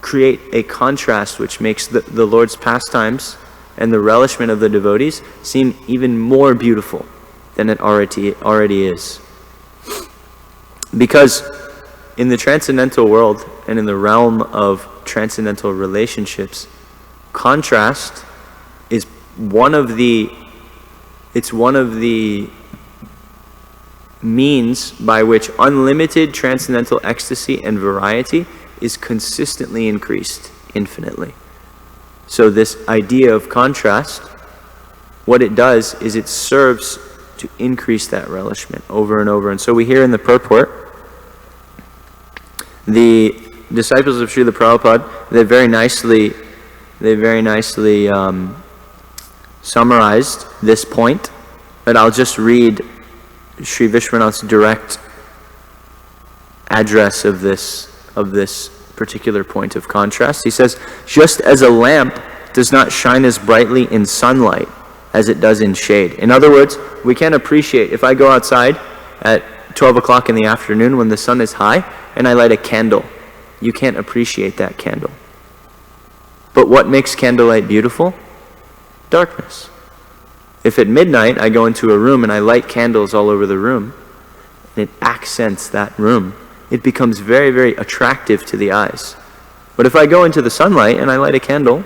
create a contrast which makes the Lord's pastimes and the relishment of the devotees seem even more beautiful than it already is. Because in the transcendental world and in the realm of transcendental relationships, contrast is one of the means by which unlimited transcendental ecstasy and variety is consistently increased infinitely. So this idea of contrast, what it does is it serves to increase that relishment over and over. And so we hear in the purport, the disciples of Srila Prabhupada, they very nicely summarized this point, but I'll just read Sri Vishwanath's direct address of this particular point of contrast. He says, just as a lamp does not shine as brightly in sunlight as it does in shade. In other words, we can't appreciate, if I go outside at 12 o'clock in the afternoon when the sun is high and I light a candle, you can't appreciate that candle. But what makes candlelight beautiful? Darkness. If at midnight I go into a room and I light candles all over the room, and it accents that room, it becomes very, very attractive to the eyes. But if I go into the sunlight and I light a candle,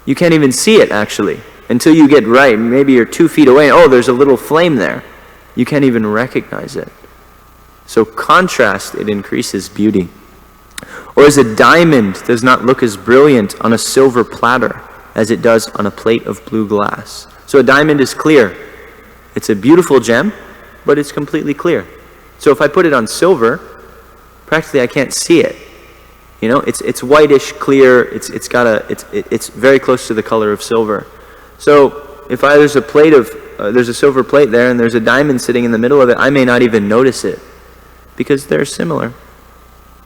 you can't even see it actually until you get right. Maybe you're 2 feet away, oh, there's a little flame there. You can't even recognize it. So contrast, it increases beauty. Or as a diamond does not look as brilliant on a silver platter as it does on a plate of blue glass. So a diamond is clear. It's a beautiful gem, but it's completely clear. So if I put it on silver, practically I can't see it. It's whitish, clear. It's very close to the color of silver. So if there's a silver plate there and there's a diamond sitting in the middle of it, I may not even notice it because they're similar.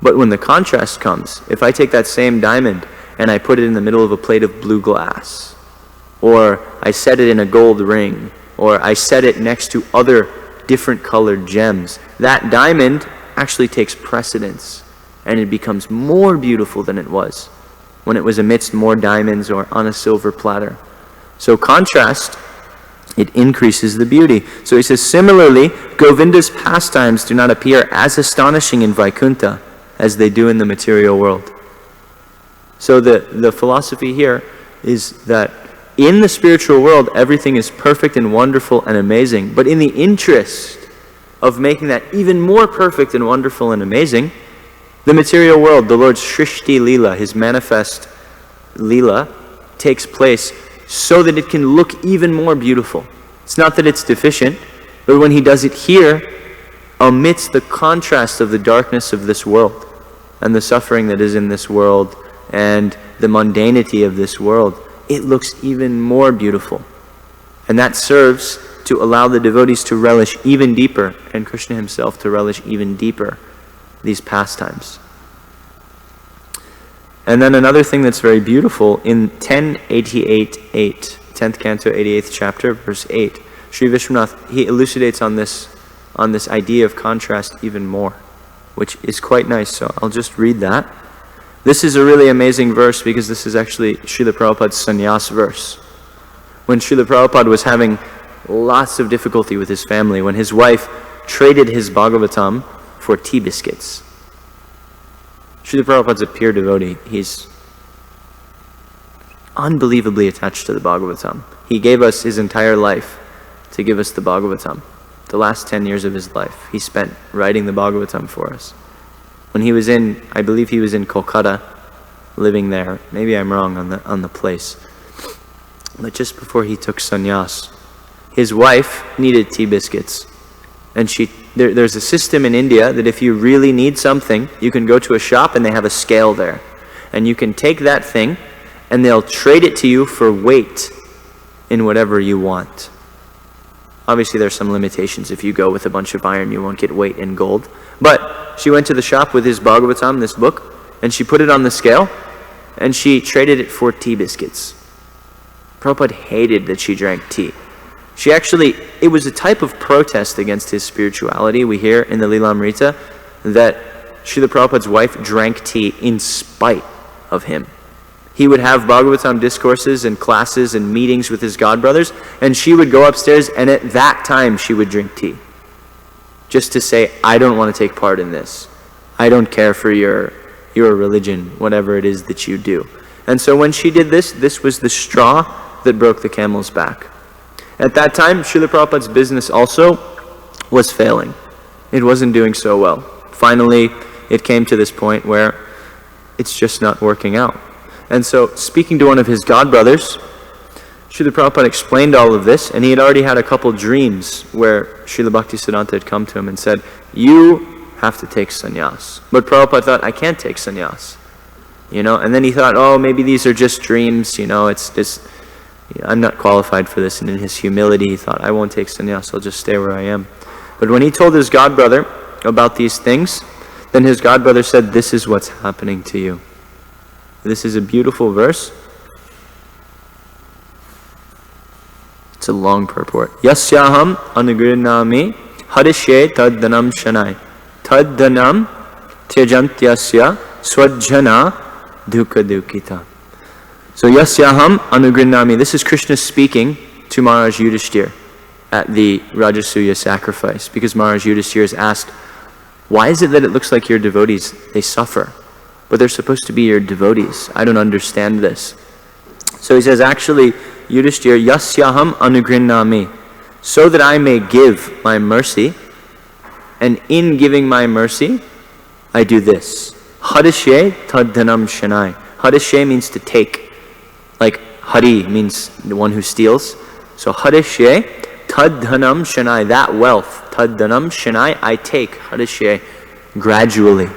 But when the contrast comes, if I take that same diamond and I put it in the middle of a plate of blue glass, or I set it in a gold ring, or I set it next to other different colored gems, that diamond actually takes precedence and it becomes more beautiful than it was when it was amidst more diamonds or on a silver platter. So contrast, it increases the beauty. So he says, similarly, Govinda's pastimes do not appear as astonishing in Vaikuntha as they do in the material world. So the philosophy here is that in the spiritual world, everything is perfect and wonderful and amazing. But in the interest of making that even more perfect and wonderful and amazing, the material world, the Lord's Shrishti Leela, his manifest Leela, takes place so that it can look even more beautiful. It's not that it's deficient, but when he does it here, amidst the contrast of the darkness of this world and the suffering that is in this world and the mundanity of this world, it looks even more beautiful. And that serves to allow the devotees to relish even deeper, and Krishna himself to relish even deeper these pastimes. And then another thing that's very beautiful, in 1088.8, 10th canto, 88th chapter, verse 8, Sri Vishwanath, he elucidates on this idea of contrast even more, which is quite nice. So I'll just read that. This is a really amazing verse because this is actually Srila Prabhupada's sannyas verse. When Srila Prabhupada was having lots of difficulty with his family, when his wife traded his Bhagavatam for tea biscuits. Srila Prabhupada's a pure devotee. He's unbelievably attached to the Bhagavatam. He gave us his entire life to give us the Bhagavatam. The last 10 years of his life he spent writing the Bhagavatam for us. When he was in, I believe he was in Kolkata, living there. Maybe I'm wrong on the place. But just before he took sannyas, his wife needed tea biscuits. And there's a system in India that if you really need something, you can go to a shop and they have a scale there. And you can take that thing and they'll trade it to you for weight in whatever you want. Obviously there's some limitations. If you go with a bunch of iron, you won't get weight in gold. But she went to the shop with his Bhagavatam, this book, and she put it on the scale and she traded it for tea biscuits. Prabhupada hated that she drank tea. It was a type of protest against his spirituality. We hear in the Lilamrita that Srila Prabhupada's wife drank tea in spite of him. He would have Bhagavatam discourses and classes and meetings with his godbrothers, and she would go upstairs, and at that time she would drink tea. Just to say, I don't want to take part in this. I don't care for your religion, whatever it is that you do. And so when she did this was the straw that broke the camel's back. At that time, Srila Prabhupada's business also was failing. It wasn't doing so well. Finally, it came to this point where it's just not working out. And so, speaking to one of his godbrothers, Srila Prabhupada explained all of this, and he had already had a couple dreams where Srila Bhaktisiddhanta had come to him and said, you have to take sannyas. But Prabhupada thought, I can't take sannyas. And then he thought, oh, maybe these are just dreams, it's just, I'm not qualified for this. And in his humility, he thought, I won't take sannyas, I'll just stay where I am. But when he told his godbrother about these things, then his godbrother said, this is what's happening to you. This is a beautiful verse. It's a long purport. Yasyaham anugrinami harishe taddanam shanai taddanam tyajantyasya swajjana dukha dukita. So yasyaham anugrinami. This is Krishna speaking to Maharaj Yudhishthira at the Rajasuya sacrifice, because Maharaj Yudhishthira is asked, why is it that it looks like your devotees, they suffer, but they're supposed to be your devotees? I don't understand this. So he says, actually, Yudhishthira, yasyaham anugrinami, so that I may give my mercy, and in giving my mercy, I do this. Harishe taddanam shanai. Harishe means to take. Like hari means the one who steals. So harishe taddanam shanai, that wealth. Taddanam shanai, I take. Harishe, gradually.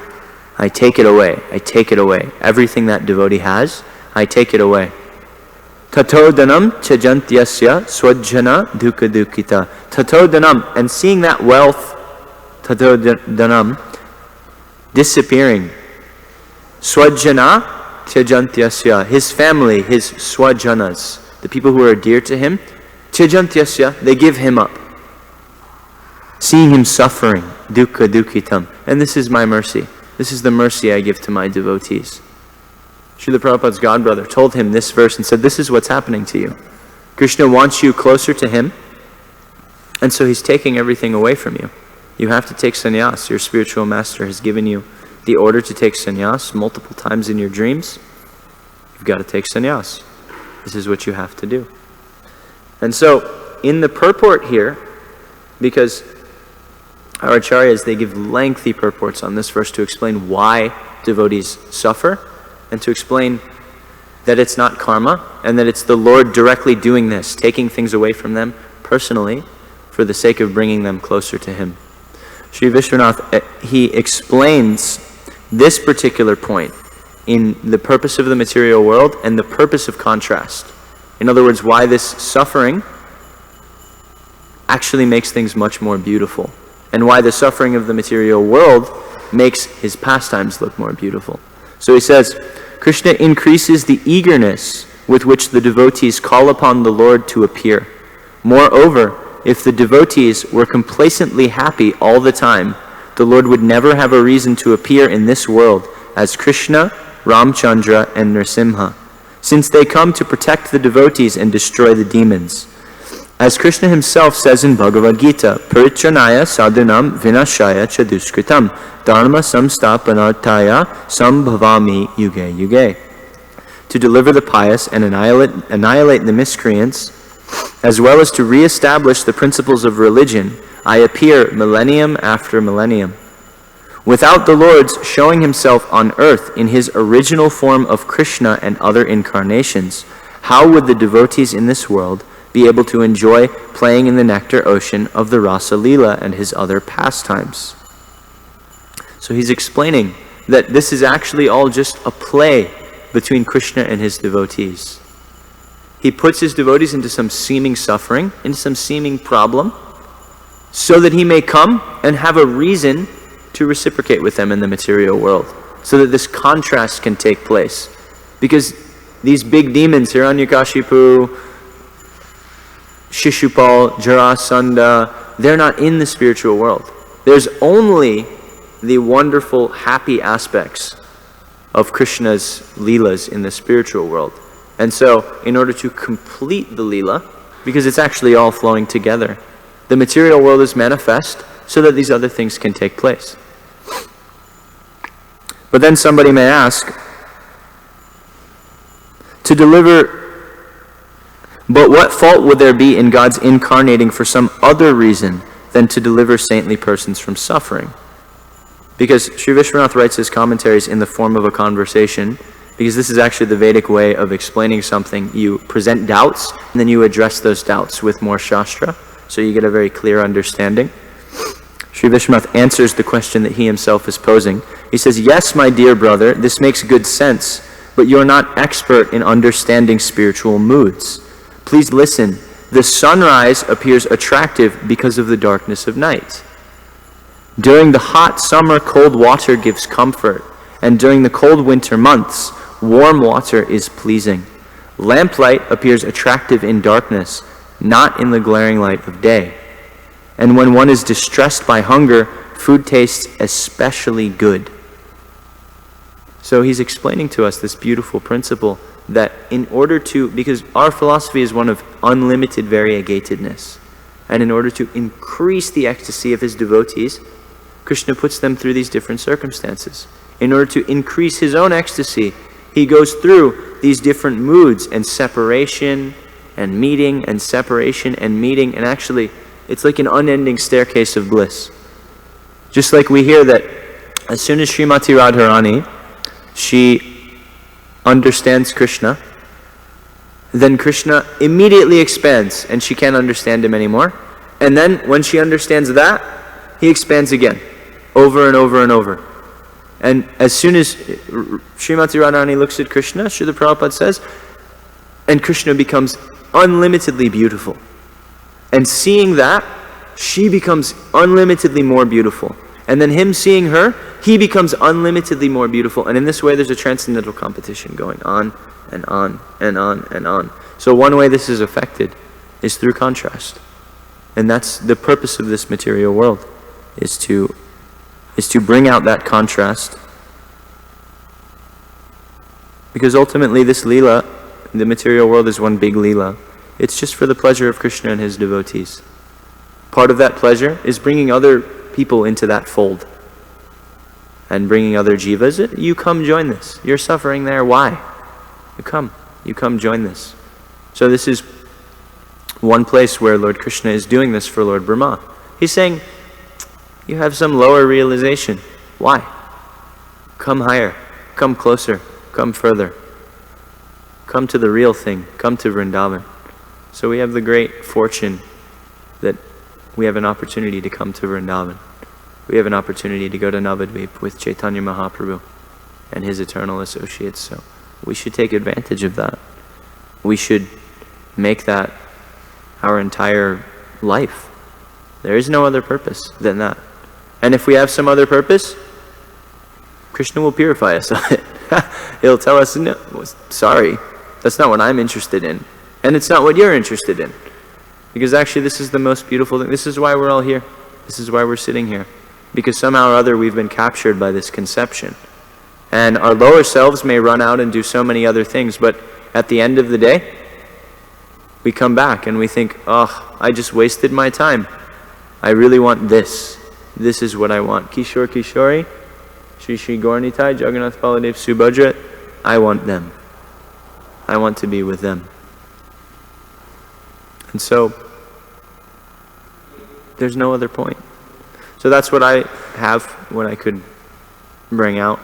I take it away. I take it away. Everything that devotee has, I take it away. Tato danam chajantyasya swajjana dukha dukita. Tato danam, and seeing that wealth, tato danam, disappearing. Swajjana tyajantyasya, his family, his swajjanas, the people who are dear to him, tyajantyasya, they give him up. Seeing him suffering, dukha dukitam, and this is my mercy. This is the mercy I give to my devotees. Srila Prabhupada's godbrother told him this verse and said, this is what's happening to you. Krishna wants you closer to him, and so he's taking everything away from you. You have to take sannyas. Your spiritual master has given you the order to take sannyas multiple times in your dreams. You've got to take sannyas. This is what you have to do. And so, in the purport here, because our acharyas, they give lengthy purports on this verse to explain why devotees suffer, and to explain that it's not karma, and that it's the Lord directly doing this, taking things away from them personally for the sake of bringing them closer to Him. Sri Vishwanath, he explains this particular point in the purpose of the material world and the purpose of contrast. In other words, why this suffering actually makes things much more beautiful, and why the suffering of the material world makes his pastimes look more beautiful. So he says, Krishna increases the eagerness with which the devotees call upon the Lord to appear. Moreover, if the devotees were complacently happy all the time, the Lord would never have a reason to appear in this world as Krishna, Ramchandra, and Nrsimha, since they come to protect the devotees and destroy the demons. As Krishna himself says in Bhagavad Gita, Paritranaya sadhunam vinashaya chaduskritam dharma samstapanartaya sambhavami yuge yuge. To deliver the pious and annihilate the miscreants, as well as to re-establish the principles of religion, I appear millennium after millennium. Without the Lord's showing himself on earth in his original form of Krishna and other incarnations, how would the devotees in this world be able to enjoy playing in the nectar ocean of the Rasa Leela and his other pastimes? So he's explaining that this is actually all just a play between Krishna and his devotees. He puts his devotees into some seeming suffering, into some seeming problem, so that he may come and have a reason to reciprocate with them in the material world, so that this contrast can take place. Because these big demons, Hiranyakashipu, Shishupal, Jarasandha, they're not in the spiritual world. There's only the wonderful, happy aspects of Krishna's Leelas in the spiritual world. And so, in order to complete the Leela, because it's actually all flowing together, the material world is manifest so that these other things can take place. But then somebody may ask, but what fault would there be in God's incarnating for some other reason than to deliver saintly persons from suffering? Because Sri Vishwanath writes his commentaries in the form of a conversation, because this is actually the Vedic way of explaining something. You present doubts, and then you address those doubts with more Shastra, so you get a very clear understanding. Sri Vishwanath answers the question that he himself is posing. He says, yes, my dear brother, this makes good sense, but you're not expert in understanding spiritual moods. Please listen. The sunrise appears attractive because of the darkness of night. During the hot summer, cold water gives comfort, and during the cold winter months, warm water is pleasing. Lamplight appears attractive in darkness, not in the glaring light of day. And when one is distressed by hunger, food tastes especially good. So he's explaining to us this beautiful principle that in order to, because our philosophy is one of unlimited variegatedness, and in order to increase the ecstasy of his devotees, Krishna puts them through these different circumstances. In order to increase his own ecstasy, he goes through these different moods and separation and meeting and separation and meeting, and actually it's like an unending staircase of bliss. Just like we hear that as soon as Srimati Radharani, she understands Krishna, then Krishna immediately expands and she can't understand him anymore. And then when she understands that, he expands again, over and over and over. And as soon as Srimati Radharani looks at Krishna, Srila Prabhupada says, and Krishna becomes unlimitedly beautiful. And seeing that, she becomes unlimitedly more beautiful. And then him seeing her, he becomes unlimitedly more beautiful. And in this way, there's a transcendental competition going on and on and on and on. So one way this is affected is through contrast. And that's the purpose of this material world, is to bring out that contrast. Because ultimately this Leela, the material world is one big Leela. It's just for the pleasure of Krishna and his devotees. Part of that pleasure is bringing other people into that fold. And bringing other jivas. You come join this. You're suffering there. Why? You come join this. So this is one place where Lord Krishna is doing this for Lord Brahma. He's saying, you have some lower realization. Why? Come higher. Come closer. Come further. Come to the real thing. Come to Vrindavan. So we have the great fortune that we have an opportunity to come to Vrindavan. We have an opportunity to go to Navadvip with Chaitanya Mahaprabhu and his eternal associates. So we should take advantage of that. We should make that our entire life. There is no other purpose than that. And if we have some other purpose, Krishna will purify us of it. He'll tell us, no, sorry, that's not what I'm interested in. And it's not what you're interested in. Because actually this is the most beautiful thing. This is why we're all here. This is why we're sitting here. Because somehow or other we've been captured by this conception. And our lower selves may run out and do so many other things, but at the end of the day, we come back and we think, oh, I just wasted my time. I really want this. This is what I want. Kishore Kishori, Shri Shri Gauranitai, Jagannath Baladev Subhadra, I want them. I want to be with them. And so, there's no other point. So that's what I have, what I could bring out.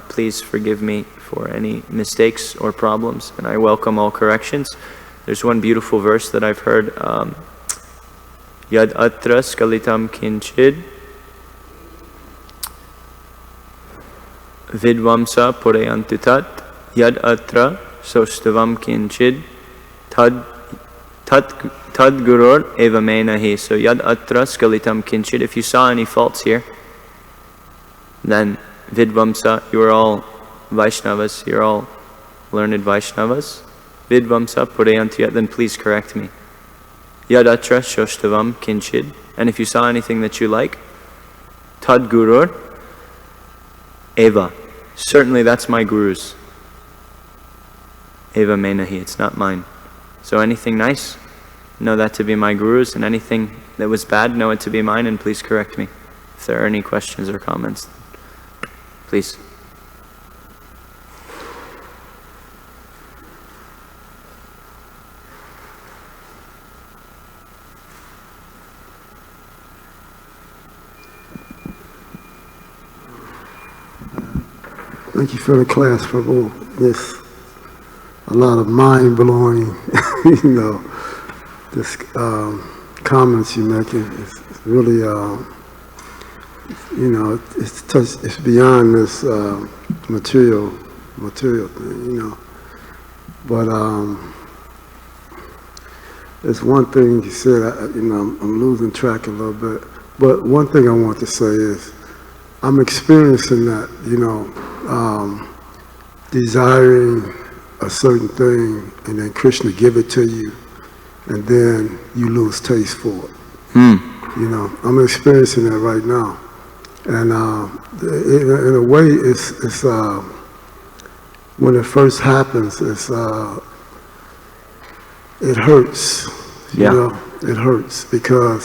Please forgive me for any mistakes or problems, and I welcome all corrections. There's one beautiful verse that I've heard. Yad atra skalitam kinchid vidvamsa pureyantutat yad atra sostavam kinchid tad gurur evamenahi. So yad atra skalitam kinchid. If you saw any faults here, then vidvamsa, you are all Vaishnavas, you're all learned Vaishnavas. Vidvamsa purayantiyat, then please correct me. Yadatra shoshtavam kinchid. And if you saw anything that you like, tad gurur eva. Certainly that's my guru's. Eva menahi, it's not mine. So anything nice, know that to be my guru's, and anything that was bad, know it to be mine, and please correct me. If there are any questions or comments, please. Thank you for the class, Prabhu. This a lot of mind-blowing, this comments you're making. It's really, it's beyond this material thing, But there's one thing you said. I'm losing track a little bit. But one thing I want to say is, I'm experiencing that, desiring a certain thing, and then Krishna give it to you, and then you lose taste for it. I'm experiencing that right now, and in a way, it's when it first happens, it hurts. It hurts because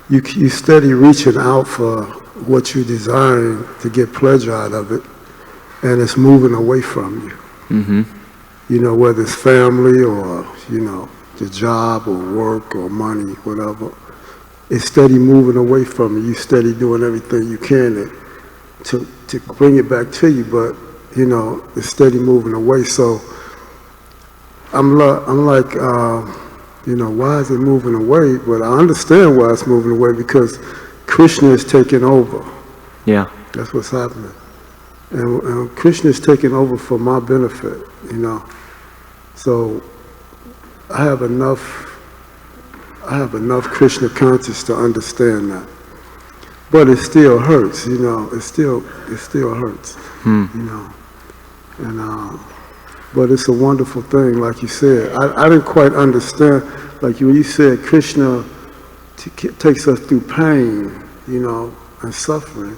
you steady reaching out for what you're desiring to get pleasure out of it, and it's moving away from you. Whether it's family or, the job or work or money, whatever. It's steady moving away from you. You steady doing everything you can to bring it back to you, but, it's steady moving away. So I'm like, why is it moving away? But I understand why it's moving away, because Krishna is taking over. Yeah. That's what's happening. And Krishna is taking over for my benefit, So I have enough Krishna conscious to understand that. But it still hurts, it still hurts. And but it's a wonderful thing, like you said. I didn't quite understand, like when you said Krishna takes us through pain, and suffering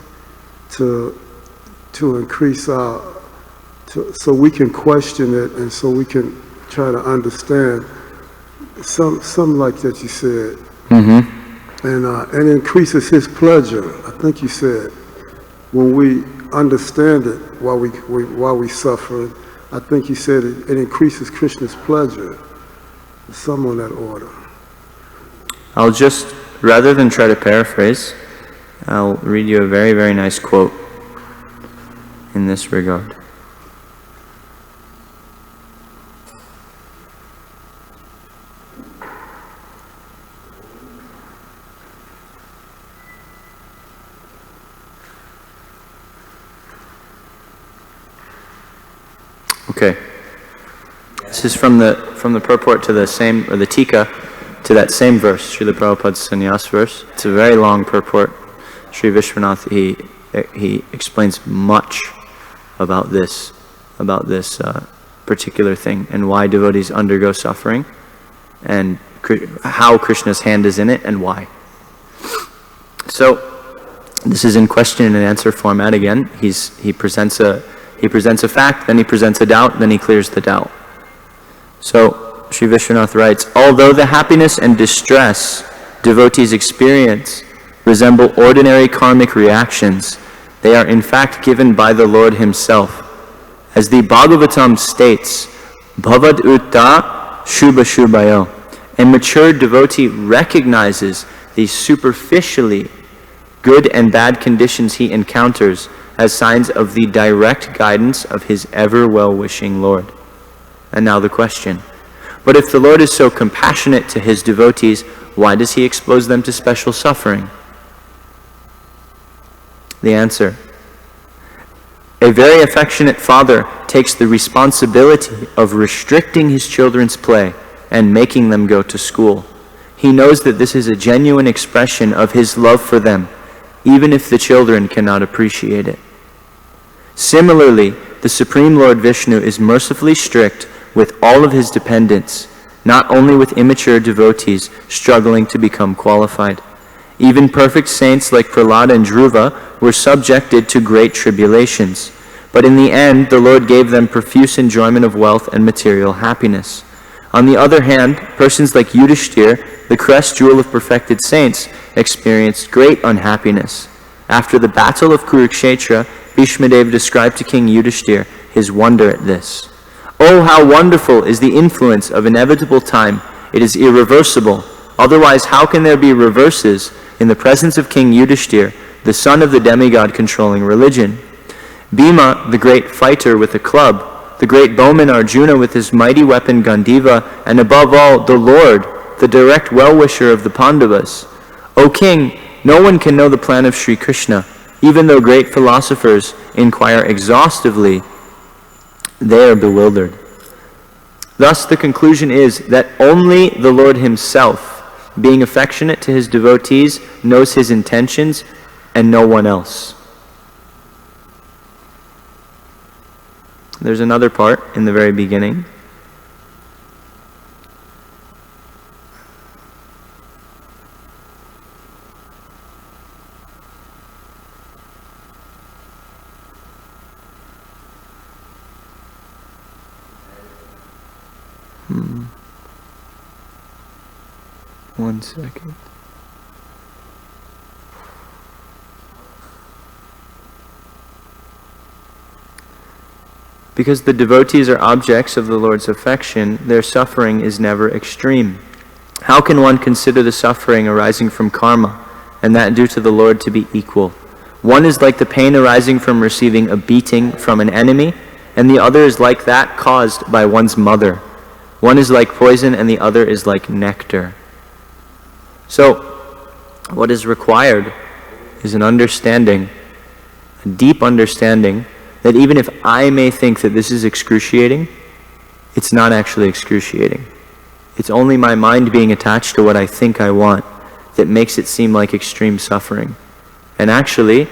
to increase so we can question it, and so we can try to understand something like that you said. And increases his pleasure. I think you said when we understand it while we suffer. I think you said it increases Krishna's pleasure. Some on that order. I'll just, rather than try to paraphrase, I'll read you a very, very nice quote in this regard. Okay. This is from the purport to the same, or the Tika, to that same verse, Srila Prabhupada's Sannyas verse. It's a very long purport. Sri Vishwanath, he explains much about this particular thing, and why devotees undergo suffering, and how Krishna's hand is in it, and why. So, this is in question and answer format again. He presents a fact, then he presents a doubt, then he clears the doubt. So, Sri Vishwanath writes, although the happiness and distress devotees experience resemble ordinary karmic reactions, they are in fact given by the Lord himself. As the Bhagavatam states, Bhavad Utta Shubha Shubhayo, a mature devotee recognizes these superficially good and bad conditions he encounters as signs of the direct guidance of his ever well-wishing Lord. And now the question, but if the Lord is so compassionate to his devotees, why does he expose them to special suffering? The answer, a very affectionate father takes the responsibility of restricting his children's play and making them go to school. He knows that this is a genuine expression of his love for them, even if the children cannot appreciate it. Similarly, the Supreme Lord Vishnu is mercifully strict with all of his dependents, not only with immature devotees struggling to become qualified. Even perfect saints like Prahlad and Dhruva were subjected to great tribulations, but in the end the Lord gave them profuse enjoyment of wealth and material happiness. On the other hand, persons like Yudhishthir, the crest jewel of perfected saints, experienced great unhappiness. After the battle of Kurukshetra, Bhishmadev described to King Yudhishthir his wonder at this. Oh, how wonderful is the influence of inevitable time! It is irreversible. Otherwise, how can there be reverses in the presence of King Yudhishthir, the son of the demigod controlling religion? Bhima, the great fighter with a club, the great bowman Arjuna with his mighty weapon Gandiva, and above all, the Lord, the direct well-wisher of the Pandavas. O king, no one can know the plan of Sri Krishna. Even though great philosophers inquire exhaustively, they are bewildered. Thus, the conclusion is that only the Lord himself, being affectionate to his devotees, knows his intentions, and no one else. There's another part in the very beginning. One second. Because the devotees are objects of the Lord's affection, their suffering is never extreme. How can one consider the suffering arising from karma, and that due to the Lord, to be equal? One is like the pain arising from receiving a beating from an enemy, and the other is like that caused by one's mother. One is like poison, and the other is like nectar. So, what is required is an understanding, a deep understanding, that even if I may think that this is excruciating, it's not actually excruciating. It's only my mind being attached to what I think I want that makes it seem like extreme suffering. And actually,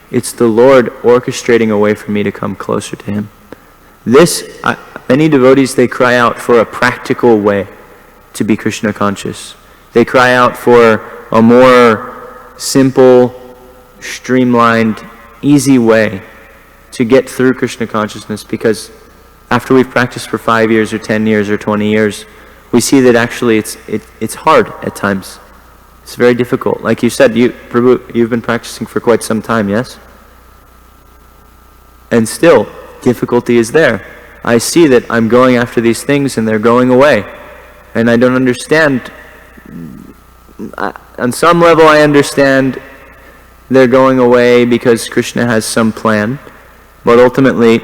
it's the Lord orchestrating a way for me to come closer to him. Many devotees, they cry out for a practical way to be Krishna conscious. They cry out for a more simple, streamlined, easy way to get through Krishna consciousness, because after we've practiced for 5 years or 10 years or 20 years, we see that actually it's hard at times. It's very difficult. Like you said, Prabhu, you've been practicing for quite some time, yes? And still, difficulty is there. I see that I'm going after these things and they're going away. And I don't understand. On some level I understand they're going away because Krishna has some plan. But ultimately,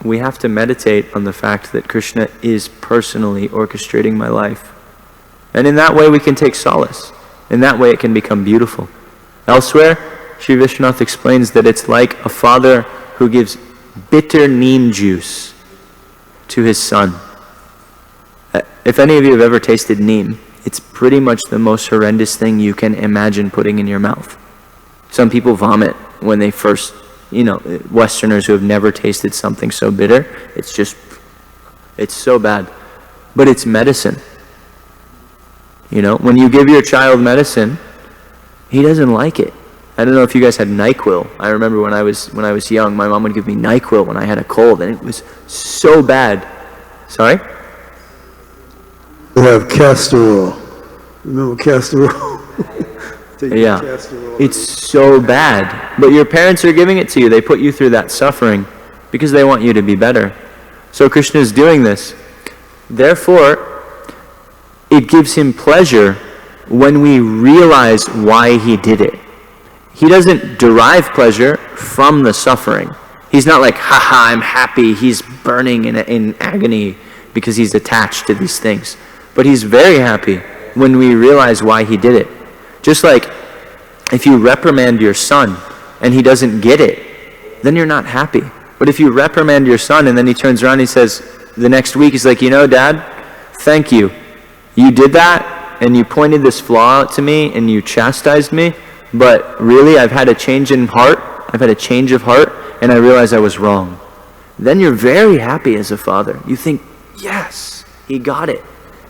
we have to meditate on the fact that Krishna is personally orchestrating my life. And in that way we can take solace. In that way it can become beautiful. Elsewhere, Sri Vishwanath explains that it's like a father who gives bitter neem juice to his son. If any of you have ever tasted neem, it's pretty much the most horrendous thing you can imagine putting in your mouth. Some people vomit when they first, Westerners who have never tasted something so bitter, it's so bad. But it's medicine. When you give your child medicine, he doesn't like it. I don't know if you guys had NyQuil. I remember when I was young, my mom would give me NyQuil when I had a cold, and it was so bad. Sorry? They have castor oil. Remember castor oil? Yeah. Castor oil. It's so bad. But your parents are giving it to you. They put you through that suffering because they want you to be better. So Krishna is doing this. Therefore, it gives him pleasure when we realize why he did it. He doesn't derive pleasure from the suffering. He's not like, haha, I'm happy. He's burning in agony because he's attached to these things. But he's very happy when we realize why he did it. Just like if you reprimand your son and he doesn't get it, then you're not happy. But if you reprimand your son and then he turns around and he says, the next week, he's like, you know, Dad, thank you. You did that and you pointed this flaw out to me and you chastised me, but really I've had a change in heart. I've had a change of heart and I realize I was wrong. Then you're very happy as a father. You think, yes, he got it.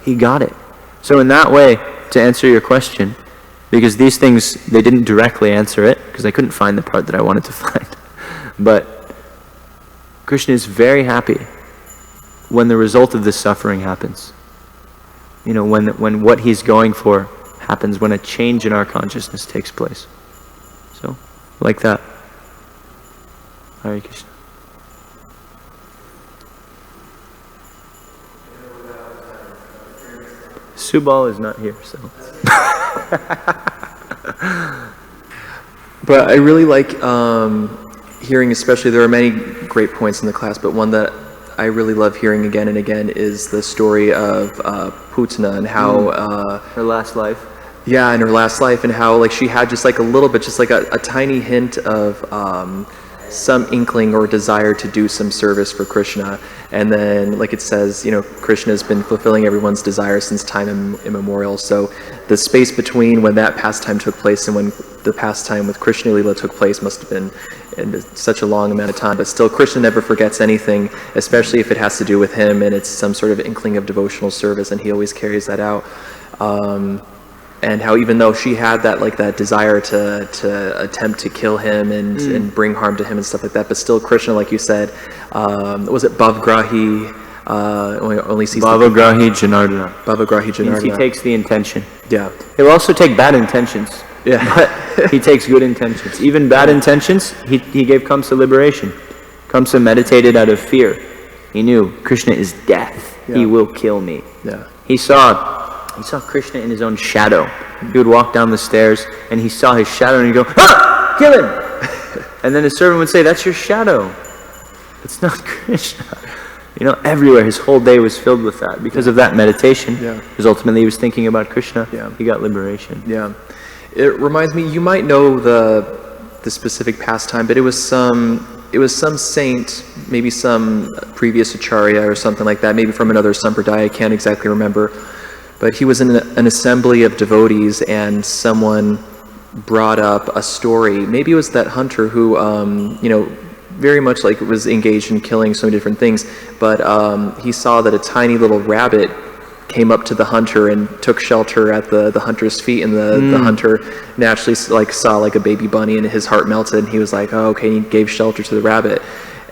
He got it. So in that way, to answer your question, because these things, they didn't directly answer it, because I couldn't find the part that I wanted to find. But Krishna is very happy when the result of this suffering happens. You know, when what he's going for happens, when a change in our consciousness takes place. So, like that. Hare Krishna. Subal is not here, so. But I really like hearing, especially, there are many great points in the class, but one that I really love hearing again and again is the story of Putana and how Her last life. yeah, in her last life, and how like she had just like a little bit, just like a tiny hint of some inkling or desire to do some service for Krishna. And then, like it says, you know, Krishna has been fulfilling everyone's desire since time immemorial. So the space between when that pastime took place and when the pastime with Krishna Lila took place must have been in such a long amount of time. But still, Krishna never forgets anything, especially if it has to do with him and it's some sort of inkling of devotional service, and he always carries that out. And how even though she had that like that desire to attempt to kill him and bring harm to him and stuff like that, but still Krishna, like you said, was it Bhavgrahi? Only sees Bhavagrahi Janardana. Bhavagrahi Janardana. He takes the intention. Yeah. He'll also take bad intentions. Yeah. But he takes good intentions. Even bad intentions, he gave Kamsa liberation. Kamsa meditated out of fear. He knew Krishna is death. Yeah. He will kill me. Yeah. He saw Krishna in his own shadow. He would walk down the stairs and he saw his shadow and he'd go, ah! Kill him! And then his servant would say, that's your shadow. It's not Krishna. You know, everywhere his whole day was filled with that. Because of that meditation, because ultimately he was thinking about Krishna, he got liberation. Yeah. It reminds me, you might know the specific pastime, but it was some saint, maybe some previous acharya or something like that, maybe from another sampradaya, I can't exactly remember. But he was in an assembly of devotees and someone brought up a story. Maybe it was that hunter who, you know, very much like was engaged in killing so many different things, but he saw that a tiny little rabbit came up to the hunter and took shelter at the hunter's feet, and the hunter naturally like saw like a baby bunny and his heart melted and he was like, oh, okay, and he gave shelter to the rabbit.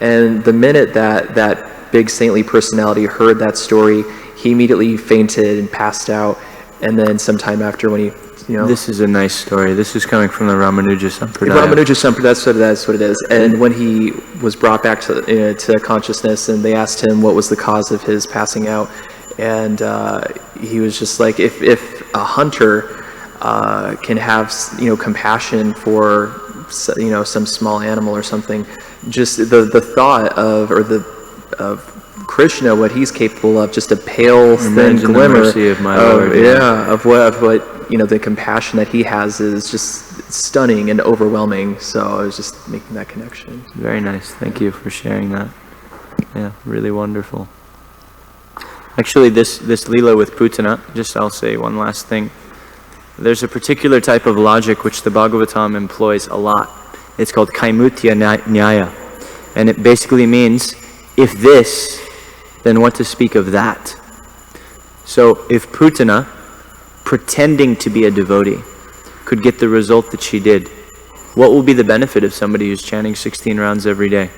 And the minute that big saintly personality heard that story, he immediately fainted and passed out. And then sometime after, when he, you know, This is a nice story. This is coming from the Ramanuja Sampradaya. Ramanuja Sampradaya, that's what it is. And when he was brought back to consciousness, and they asked him what was the cause of his passing out, and he was just like, if a hunter can have, you know, compassion for, you know, some small animal or something, just the thought of Krishna, what he's capable of, just a pale, thin glimmer of what you know, the compassion that he has is just stunning and overwhelming. So I was just making that connection. Very nice. Thank you for sharing that. Yeah, really wonderful. Actually, this Leela with Putana, just I'll say one last thing. There's a particular type of logic which the Bhagavatam employs a lot. It's called Kaimutya Nyaya. And it basically means, if this, then what to speak of that? So if Putana, pretending to be a devotee, could get the result that she did, what will be the benefit of somebody who's chanting 16 rounds every day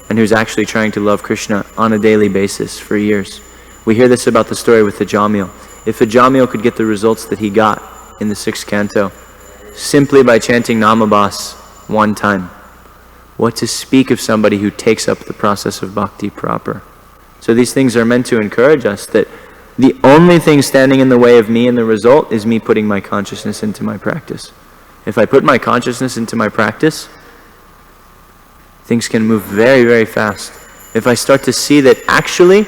and who's actually trying to love Krishna on a daily basis for years? We hear this about the story with the Jamil. If a Jamil could get the results that he got in the 6th canto, simply by chanting Namabhas one time, what to speak of somebody who takes up the process of bhakti proper? So these things are meant to encourage us that the only thing standing in the way of me and the result is me putting my consciousness into my practice. If I put my consciousness into my practice, things can move very, very fast. If I start to see that actually,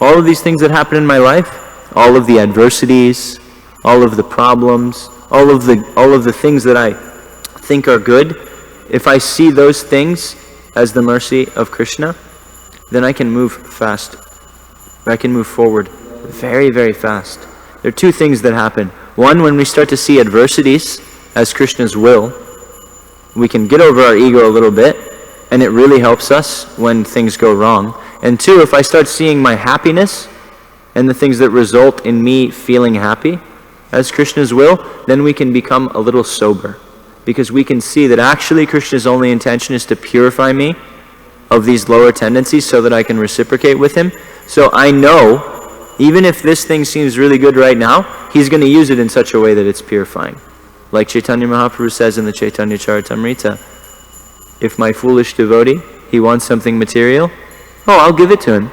all of these things that happen in my life, all of the adversities, all of the problems, all of the things that I think are good, if I see those things as the mercy of Krishna, then I can move fast. I can move forward very, very fast. There are two things that happen. One, when we start to see adversities as Krishna's will, we can get over our ego a little bit, and it really helps us when things go wrong. And two, if I start seeing my happiness and the things that result in me feeling happy as Krishna's will, then we can become a little sober. Because we can see that actually Krishna's only intention is to purify me of these lower tendencies so that I can reciprocate with him. So I know, even if this thing seems really good right now, he's going to use it in such a way that it's purifying. Like Chaitanya Mahaprabhu says in the Chaitanya Charitamrita, if my foolish devotee, he wants something material, I'll give it to him,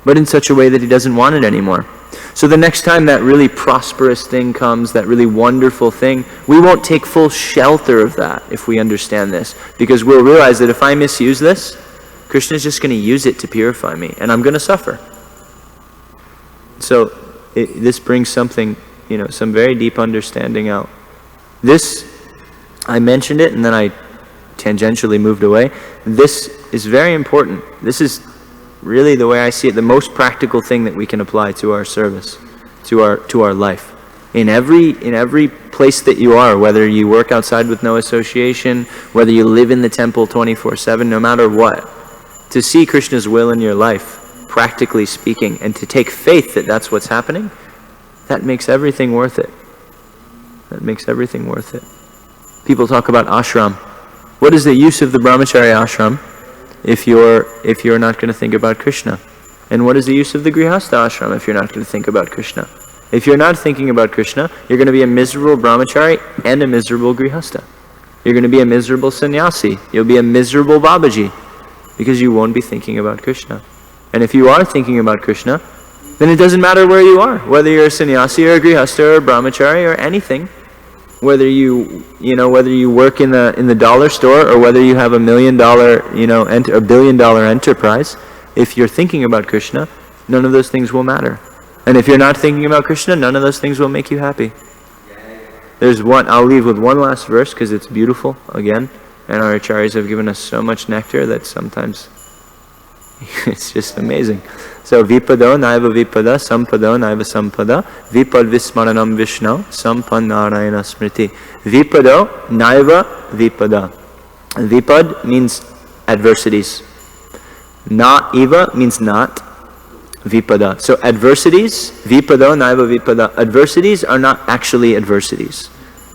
but in such a way that he doesn't want it anymore. So the next time that really prosperous thing comes, that really wonderful thing, we won't take full shelter of that if we understand this. Because we'll realize that if I misuse this, Krishna's just going to use it to purify me, and I'm going to suffer. So this brings something, some very deep understanding out. This, I mentioned it, and then I tangentially moved away. This is very important. This is really, the way I see it, the most practical thing that we can apply to our service, to our life. In every place that you are, whether you work outside with no association, whether you live in the temple 24/7, no matter what, to see Krishna's will in your life, practically speaking, and to take faith that that's what's happening, that makes everything worth it. That makes everything worth it. People talk about ashram. What is the use of the brahmachari ashram if you're not going to think about Krishna? And what is the use of the grihastha ashram if you're not going to think about Krishna? If you're not thinking about Krishna, you're going to be a miserable brahmachari and a miserable grihastha. You're going to be a miserable sannyasi. You'll be a miserable babaji because you won't be thinking about Krishna. And if you are thinking about Krishna, then it doesn't matter where you are, whether you're a sannyasi or a grihastha or a brahmachari or anything. Whether you work in the dollar store or whether you have $1 million, a $1 billion enterprise, if you're thinking about Krishna, none of those things will matter. And if you're not thinking about Krishna, none of those things will make you happy. I'll leave with one last verse because it's beautiful again, and our acharyas have given us so much nectar that sometimes it's just amazing. So vipado naiva vipada, sampado naiva sampada, vipad vismaranam vishnu, sampan narayana smriti. Vipado naiva vipada. Vipad means adversities. Na eva means not. Vipada. So adversities, vipado naiva vipada. Adversities are not actually adversities.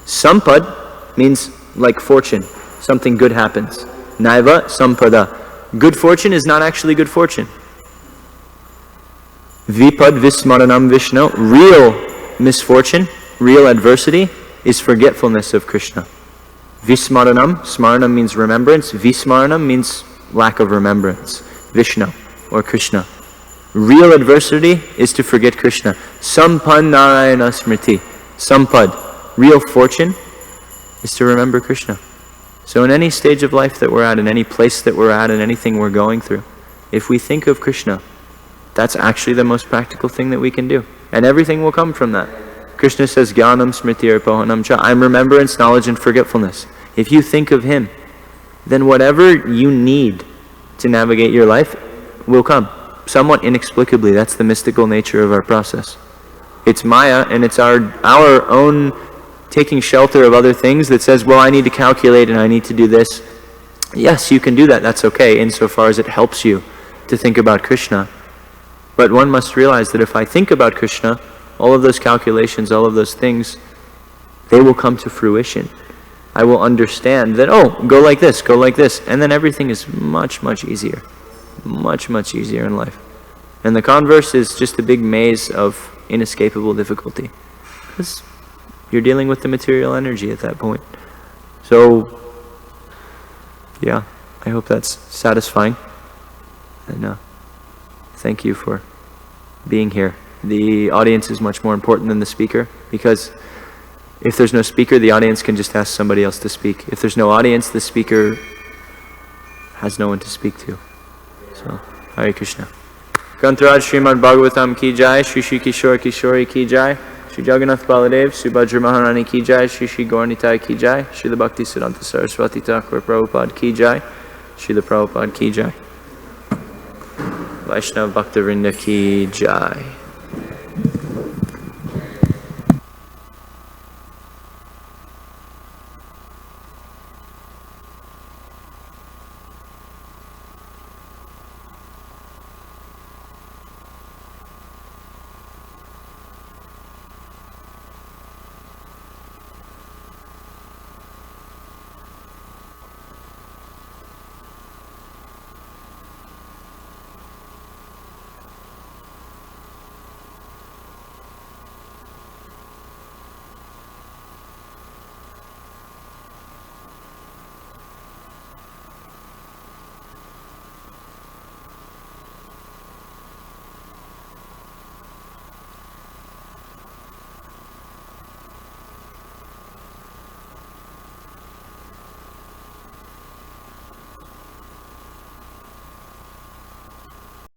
Sampad means like fortune. Something good happens. Naiva sampada. Good fortune is not actually good fortune. Vipad vismaranam vishnu. Real misfortune, real adversity is forgetfulness of Krishna. Vismaranam, smaranam means remembrance. Vismaranam means lack of remembrance. Vishnu or Krishna. Real adversity is to forget Krishna. Sampan narayana smriti. Sampad, real fortune, is to remember Krishna. So in any stage of life that we're at, in any place that we're at, in anything we're going through, if we think of Krishna, that's actually the most practical thing that we can do. And everything will come from that. Krishna says, Jnanam smriti arpohanam cha. I'm remembrance, knowledge, and forgetfulness. If you think of Him, then whatever you need to navigate your life will come. Somewhat inexplicably, that's the mystical nature of our process. It's Maya, and it's our own taking shelter of other things that says, well, I need to calculate and I need to do this. Yes, you can do that, that's okay, insofar as it helps you to think about Krishna. But one must realize that if I think about Krishna, all of those calculations, all of those things, they will come to fruition. I will understand that, go like this, and then everything is much, much easier. Much, much easier in life. And the converse is just a big maze of inescapable difficulty. Because you're dealing with the material energy at that point. So, yeah, I hope that's satisfying. And thank you for being here. The audience is much more important than the speaker, because if there's no speaker, the audience can just ask somebody else to speak. If there's no audience, the speaker has no one to speak to. So, Hare Krishna. Grantaraj Srimad Bhagavatam ki jai, Shri Shri Kishore Kishori ki jai, Shri Jagannath Baladev, Subhadra Maharani ki jai, Shri Shri Gauranitai ki jai, Shri Bhakti Siddhanta Saraswati Thakur Prabhupada ki jai, Shri Prabhupada ki jai. Vaishnava Bhakta Vrinda ki jai.